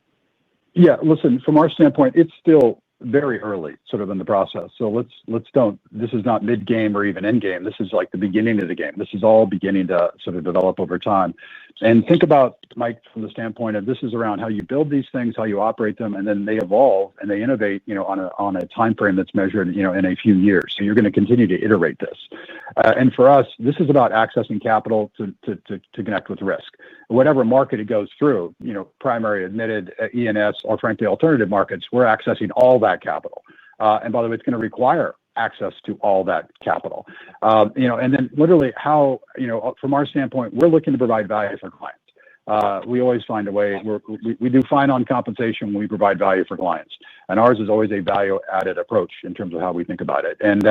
Yeah, listen, from our standpoint, it's still very early sort of in the process. So this is not mid-game or even end game. This is like the beginning of the game. This is all beginning to sort of develop over time. And think about, Mike, from the standpoint of this is around how you build these things, how you operate them, and then they evolve and they innovate, on a time frame that's measured, in a few years. So you're going to continue to iterate this. And for us, this is about accessing capital to connect with risk. Whatever market it goes through, primary, admitted, E&S, or frankly, alternative markets, we're accessing all that capital. And by the way, it's going to require access to all that capital. And then literally how, from our standpoint, we're looking to provide value for clients. We always find a way. We do fine on compensation when we provide value for clients. And ours is always a value-added approach in terms of how we think about it. And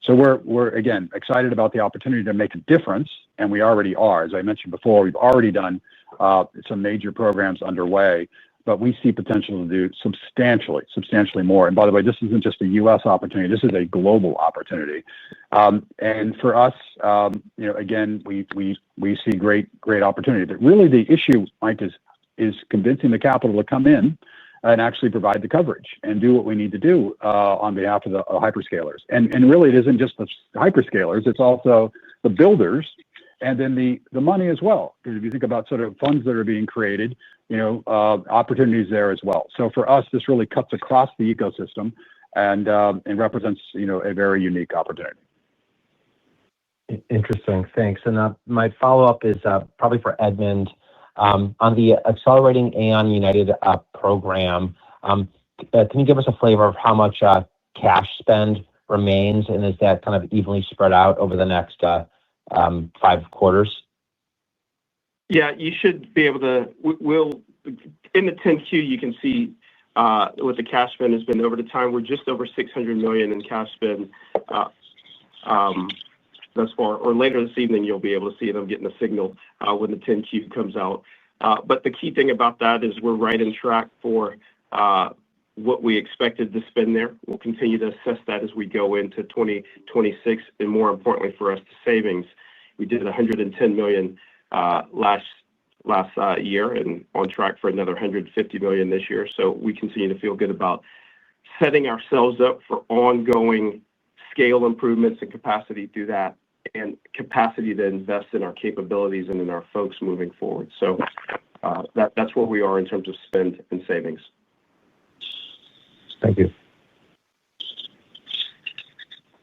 so we're, again, excited about the opportunity to make a difference. And we already are. As I mentioned before, we've already done some major programs underway. But we see potential to do substantially more. And by the way, this isn't just a U.S. opportunity. This is a global opportunity. And for us, again, we see great opportunity. But really, the issue, Mike, is convincing the capital to come in and actually provide the coverage and do what we need to do on behalf of the hyperscalers. And really, it isn't just the hyperscalers. It's also the builders. And then the money as well, because if you think about sort of funds that are being created, opportunities there as well. So for us, this really cuts across the ecosystem and represents, a very unique opportunity. Interesting. Thanks. And my follow-up is probably for Edmund. On the Accelerating Aon United program, can you give us a flavor of how much cash spend remains, and is that kind of evenly spread out over the next 5 quarters? Yeah, you should be able to. We'll in the 10Q you can see what the cash spend has been over the time. We're just over $600 million in cash spend thus far. Or later this evening, you'll be able to see it. I'm getting a signal when the 10Q comes out. But the key thing about that is we're right on track for what we expected to spend there. We'll continue to assess that as we go into 2026. And more importantly for us, the savings. We did $110 million last year and on track for another $150 million this year. So we continue to feel good about setting ourselves up for ongoing scale improvements and capacity through that, and capacity to invest in our capabilities and in our folks moving forward. So that's where we are in terms of spend and savings. Thank you.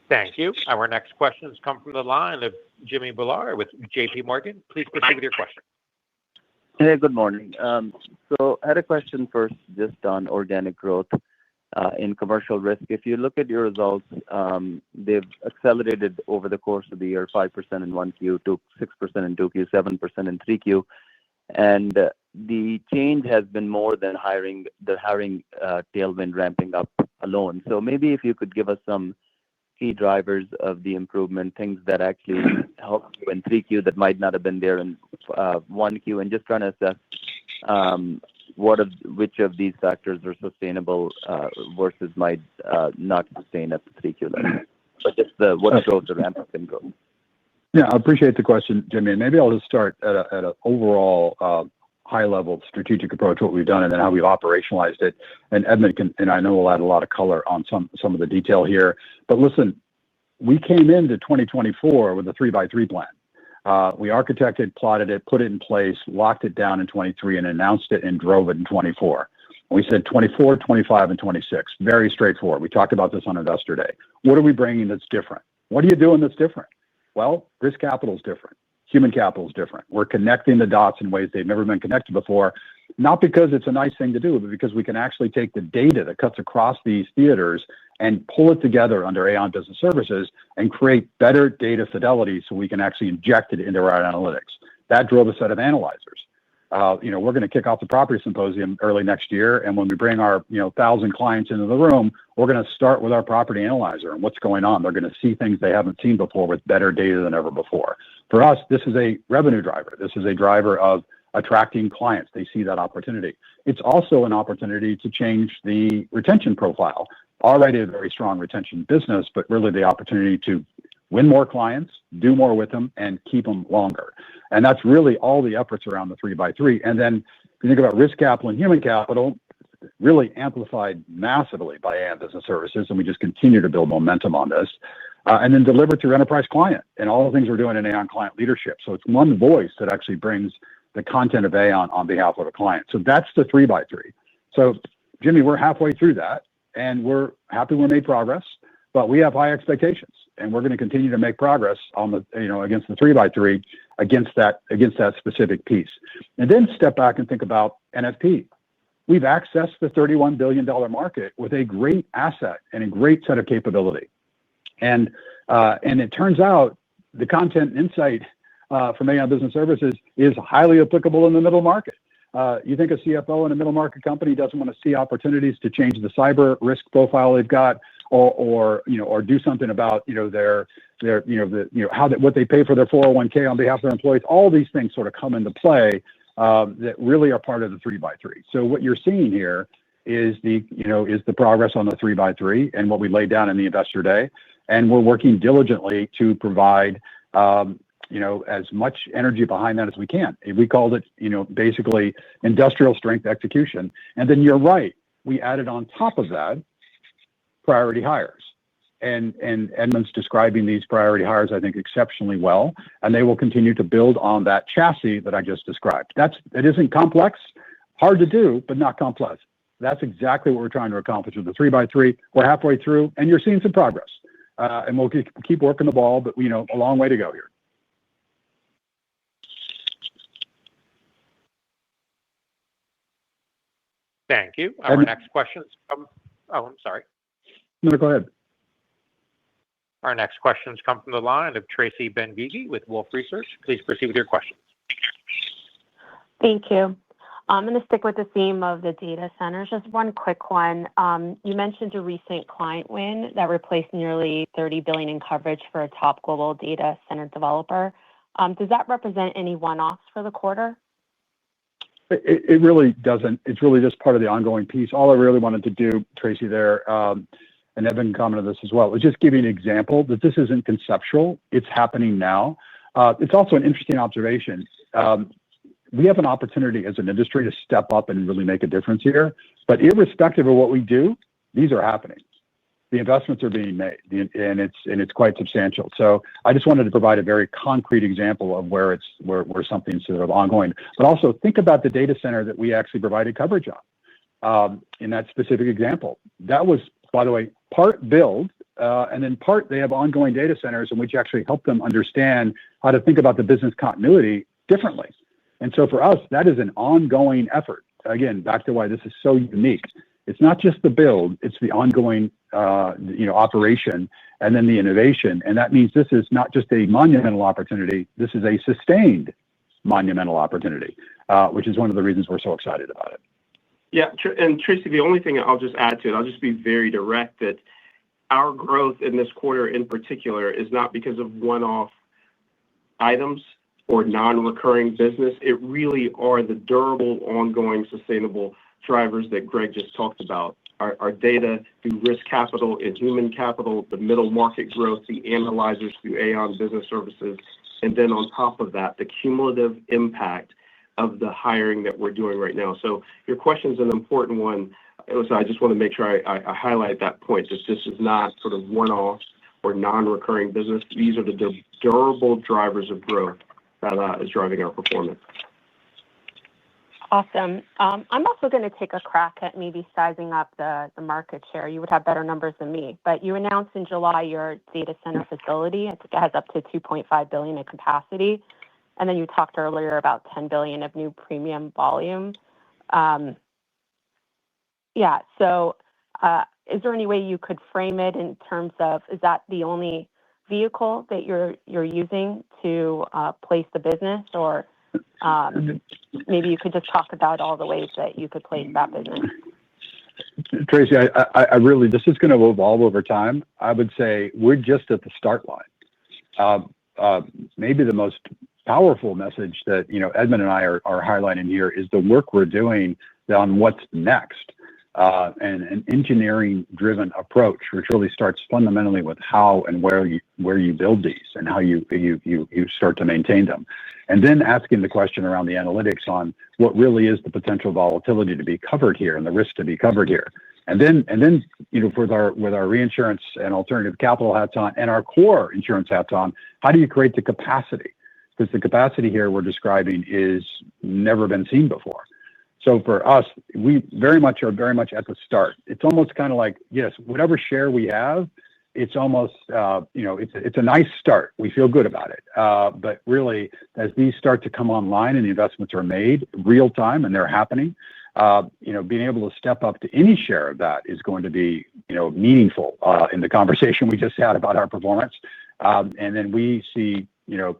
Thank you. Our next questions come from the line of Jimmy Bhullar with J.P. Morgan. Please proceed with your question. Hey, good morning. So I had a question first just on organic growth in commercial risk. If you look at your results, they've accelerated over the course of the year, 5% in 1Q, to 6% in 2Q, 7% in 3Q. And the change has been more than the hiring tailwind ramping up alone. So maybe if you could give us some key drivers of the improvement, things that actually helped you in 3Q that might not have been there in 1Q, and just trying to assess which of these factors are sustainable versus might not sustain at the 3Q level. But just what drove the ramp up in growth. Yeah, I appreciate the question, Jimmy. And maybe I'll just start at an overall high-level strategic approach, what we've done, and then how we've operationalized it. And Edmund can, and I know we'll add a lot of color on some of the detail here. But listen, we came into 2024 with a 3x3 plan. We architected, plotted it, put it in place, locked it down in 23, and announced it and drove it in 24. We said 24, 25, and 26. Very straightforward. We talked about this on Investor Day. What are we bringing that's different? What are you doing that's different? Well, risk capital is different. Human capital is different. We're connecting the dots in ways they've never been connected before, not because it's a nice thing to do, but because we can actually take the data that cuts across these theaters and pull it together under Aon Business Services and create better data fidelity so we can actually inject it into our analytics. That drove a set of analyzers. We're going to kick off the property symposium early next year, and when we bring our 1,000 clients into the room, we're going to start with our property analyzer and what's going on. They're going to see things they haven't seen before with better data than ever before. For us, this is a revenue driver. This is a driver of attracting clients. They see that opportunity. It's also an opportunity to change the retention profile. Already a very strong retention business, but really the opportunity to win more clients, do more with them, and keep them longer. And that's really all the efforts around the 3x3. And then if you think about risk capital and human capital, really amplified massively by Aon Business Services, and we just continue to build momentum on this. And then delivered through enterprise client and all the things we're doing in Aon Client Leadership. So it's one voice that actually brings the content of Aon on behalf of a client. So that's the 3x3. So Jimmy, we're halfway through that, and we're happy we made progress, but we have high expectations, and we're going to continue to make progress on the against the 3x3 against that specific piece. And then step back and think about NFP. We've accessed the $31 billion market with a great asset and a great set of capability. And it turns out the content and insight from Aon Business Services is highly applicable in the middle market. You think a CFO in a middle market company doesn't want to see opportunities to change the cyber risk profile they've got, or do something about what they pay for their 401k on behalf of their employees. All these things sort of come into play that really are part of the 3x3. So what you're seeing here is the progress on the 3x3 and what we laid down in the Investor Day. And we're working diligently to provide, as much energy behind that as we can. We called it, basically industrial strength execution. And then you're right. We added on top of that priority hires. And Edmund's describing these priority hires, I think, exceptionally well. And they will continue to build on that chassis that I just described. It isn't complex, hard to do, but not complex. That's exactly what we're trying to accomplish with the 3x3. We're halfway through, and you're seeing some progress. And we'll keep working the ball, but a long way to go here. Thank you. Our next questions come. Oh, I'm sorry. No, go ahead. Our next questions come from the line of Tracy Benguigui with Wolfe Research. Please proceed with your questions. Thank you. I'm going to stick with the theme of the data centers. Just one quick one. You mentioned a recent client win that replaced nearly $30 billion in coverage for a top global data center developer. Does that represent any one-offs for the quarter? It really doesn't. It's really just part of the ongoing piece. All I really wanted to do, Tracy, there, and Evan commented this as well, was just give you an example that this isn't conceptual. It's happening now. It's also an interesting observation. We have an opportunity as an industry to step up and really make a difference here. But irrespective of what we do, these are happening. The investments are being made, and it's quite substantial. So I just wanted to provide a very concrete example of where something's sort of ongoing. But also think about the data center that we actually provided coverage on in that specific example. That was, by the way, part build, and then part they have ongoing data centers in which actually help them understand how to think about the business continuity differently. And so for us, that is an ongoing effort. Again, back to why this is so unique. It's not just the build; it's the ongoing, operation, and then the innovation. And that means this is not just a monumental opportunity. This is a sustained monumental opportunity, which is one of the reasons we're so excited about it. Yeah, and Tracy, the only thing I'll just add to it, I'll just be very direct that our growth in this quarter in particular is not because of one-off items or non-recurring business. It really are the durable, ongoing, sustainable drivers that Greg just talked about. Our data through risk capital and human capital, the middle market growth, the analyzers through Aon Business Services, and then on top of that, the cumulative impact of the hiring that we're doing right now. So your question is an important one. So I just want to make sure I highlight that point, that this is not sort of one-off or non-recurring business. These are the durable drivers of growth that is driving our performance. Awesome. I'm also going to take a crack at maybe sizing up the market share. You would have better numbers than me, but you announced in July your data center facility. I think it has up to $2.5 billion in capacity. And then you talked earlier about $10 billion of new premium volume. So is there any way you could frame it in terms of, is that the only vehicle that you're using to place the business, or maybe you could just talk about all the ways that you could place that business? Tracy, I really, this is going to evolve over time. I would say we're just at the start line. Maybe the most powerful message that Edmund and I are highlighting here is the work we're doing on what's next, and an engineering-driven approach, which really starts fundamentally with how and where you build these and how you start to maintain them, and then asking the question around the analytics on what really is the potential volatility to be covered here and the risk to be covered here, and then with our reinsurance and alternative capital hats on and our core insurance hats on, how do you create the capacity? Because the capacity here we're describing is never been seen before. So for us, we are very much at the start. It's almost kind of like, yes, whatever share we have, it's almost, it's a nice start. We feel good about it. But really, as these start to come online and the investments are made real time and they're happening, being able to step up to any share of that is going to be, meaningful in the conversation we just had about our performance. And then we see,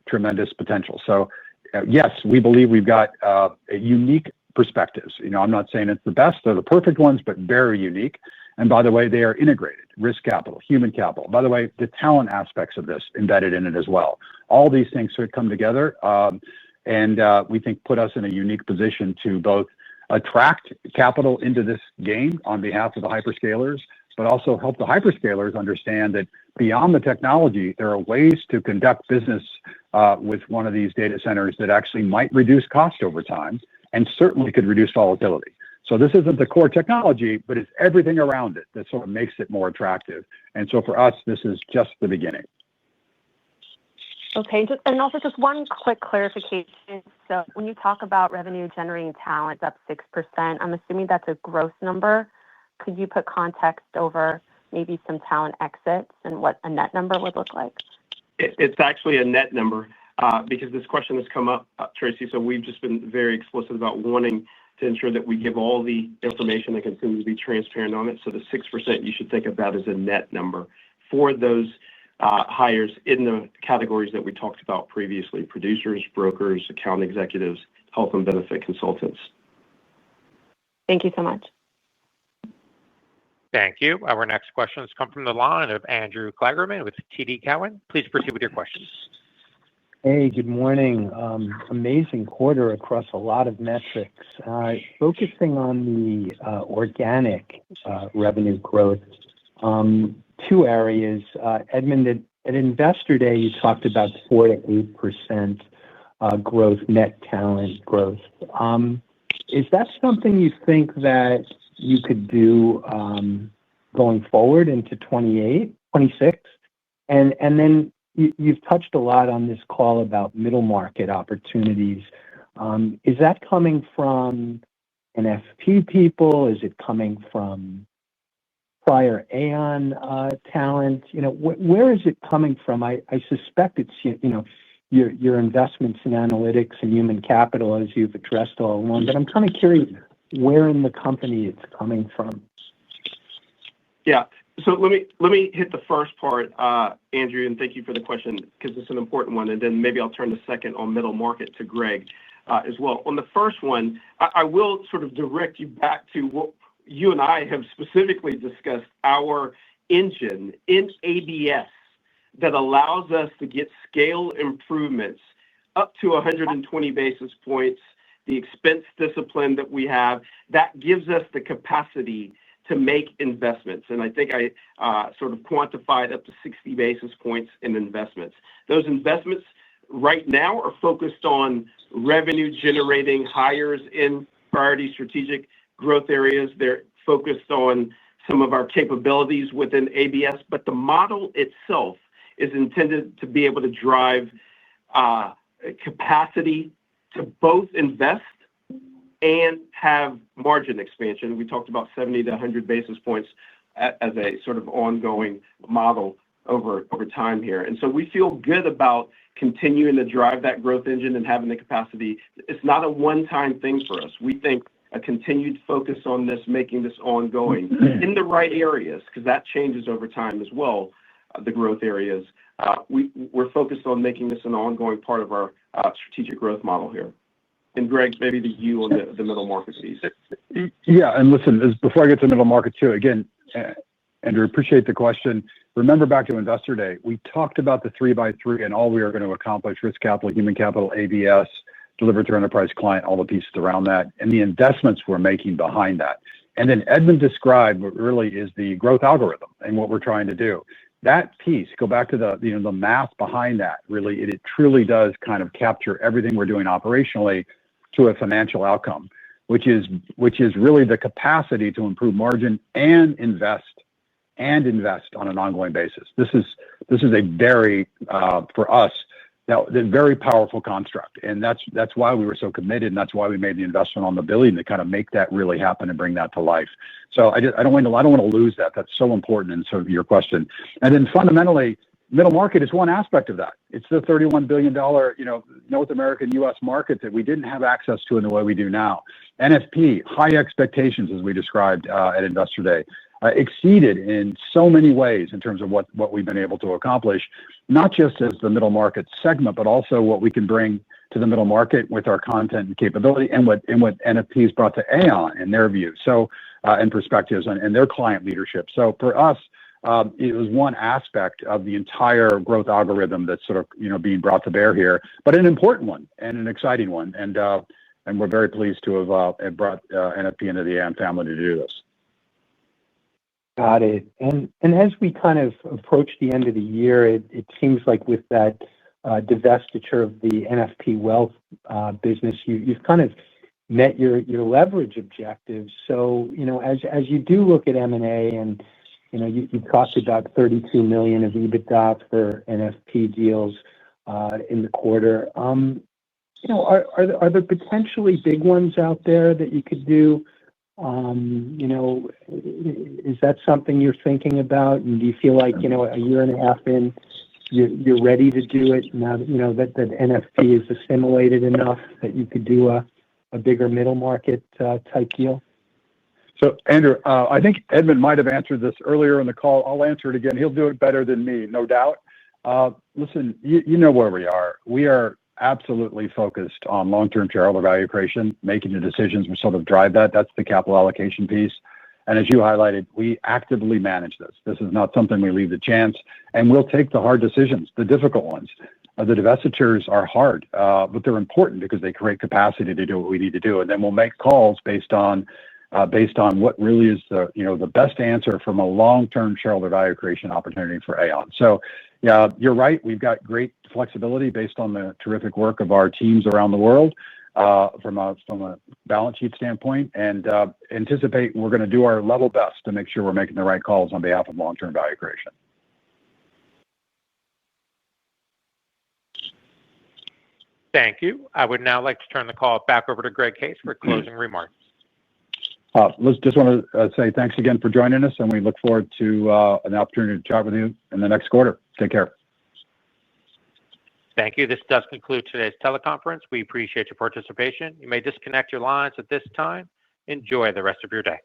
tremendous potential. So yes, we believe we've got a unique perspectives. I'm not saying it's the best or the perfect ones, but very unique. And by the way, they are integrated: risk capital, human capital. By the way, the talent aspects of this embedded in it as well. All these things sort of come together, and we think put us in a unique position to both attract capital into this game on behalf of the hyperscalers, but also help the hyperscalers understand that beyond the technology, there are ways to conduct business with one of these data centers that actually might reduce cost over time and certainly could reduce volatility. So this isn't the core technology, but it's everything around it that sort of makes it more attractive. And so for us, this is just the beginning. Okay, and also just one quick clarification. So when you talk about revenue generating talent up 6%, I'm assuming that's a gross number. Could you put context over maybe some talent exits and what a net number would look like? It's actually a net number. Because this question has come up, Tracy, so we've just been very explicit about wanting to ensure that we give all the information and continue to be transparent on it. So the 6%, you should think of that as a net number for those hires in the categories that we talked about previously: producers, brokers, account executives, health and benefit consultants. Thank you so much. Thank you. Our next questions come from the line of Andrew Kligerman with TD Cowen. Please proceed with your questions. Hey, good morning. Amazing quarter across a lot of metrics. Focusing on the organic revenue growth, two areas. Edmund, at Investor Day, you talked about 4 to 8% growth, net talent growth. Is that something you think that you could do going forward into 28, 26? And then you've touched a lot on this call about middle market opportunities. Is that coming from NFP people? Is it coming from prior Aon talent? Where is it coming from? I suspect it's your investments in analytics and human capital, as you've addressed all along. But I'm kind of curious where in the company it's coming from. Yeah. So let me hit the first part, Andrew, and thank you for the question because it's an important one. And then maybe I'll turn the second on middle market to Greg as well. On the first one, I will sort of direct you back to what you and I have specifically discussed, our engine in ABS that allows us to get scale improvements up to 120 basis points, the expense discipline that we have, that gives us the capacity to make investments. And I think I sort of quantified up to 60 basis points in investments. Those investments right now are focused on revenue generating hires in priority strategic growth areas. They're focused on some of our capabilities within ABS, but the model itself is intended to be able to drive capacity to both invest and have margin expansion. We talked about 70 to 100 basis points as a sort of ongoing model over time here. And so we feel good about continuing to drive that growth engine and having the capacity. It's not a one-time thing for us. We think a continued focus on this, making this ongoing in the right areas, because that changes over time as well, the growth areas. We're focused on making this an ongoing part of our strategic growth model here. And Greg, maybe you on the middle market piece. Yeah, and listen, before I get to middle market too, again, Andrew, appreciate the question. Remember back to Investor Day, we talked about the 3x3 and all we are going to accomplish: risk capital, human capital, ABS, delivered to enterprise client, all the pieces around that, and the investments we're making behind that. And then Edmund described what really is the growth algorithm and what we're trying to do. That piece, go back to the math behind that. Really, it truly does kind of capture everything we're doing operationally to a financial outcome, which is really the capacity to improve margin and invest on an ongoing basis. This is a very for us now the very powerful construct, and that's why we were so committed, and that's why we made the investment on the $1 billion to kind of make that really happen and bring that to life. So I don't want to lose that. That's so important in sort of your question. And then fundamentally, middle market is one aspect of that. It's the $31 billion North American U.S. market that we didn't have access to in the way we do now. NFP, high expectations, as we described at Investor Day, exceeded in so many ways in terms of what we've been able to accomplish, not just as the middle market segment, but also what we can bring to the middle market with our content and capability, and what NFP has brought to Aon in their view, and perspectives and their client leadership. So for us, it was one aspect of the entire growth algorithm that's sort of being brought to bear here, but an important one and an exciting one. And we're very pleased to have brought NFP into the Aon family to do this. Got it. And as we kind of approach the end of the year, it seems like with that divestiture of the NFP Wealth business, you've kind of met your leverage objectives. So as you do look at M&A, and you talked about $32 million of EBITDA for NFP deals in the quarter. Are there potentially big ones out there that you could do? Is that something you're thinking about? And do you feel like, a year and a half in, you're ready to do it now that NFP is assimilated enough that you could do a bigger middle market type deal? So, Andrew, I think Edmund might have answered this earlier in the call. I'll answer it again. He'll do it better than me, no doubt. Listen, you know where we are. We are absolutely focused on long-term shareholder value creation, making the decisions we sort of drive that. That's the capital allocation piece. And as you highlighted, we actively manage this. This is not something we leave to chance, and we'll take the hard decisions, the difficult ones. The divestitures are hard, but they're important because they create capacity to do what we need to do. And then we'll make calls based on what really is the best answer from a long-term shareholder value creation opportunity for Aon. So, yeah, you're right. We've got great flexibility based on the terrific work of our teams around the world from a balance sheet standpoint, and anticipate we're going to do our level best to make sure we're making the right calls on behalf of long-term value creation. Thank you. I would now like to turn the call back over to Greg Case for closing remarks. Just want to say thanks again for joining us, and we look forward to an opportunity to chat with you in the next quarter. Take care. Thank you. This does conclude today's teleconference. We appreciate your participation. You may disconnect your lines at this time. Enjoy the rest of your day.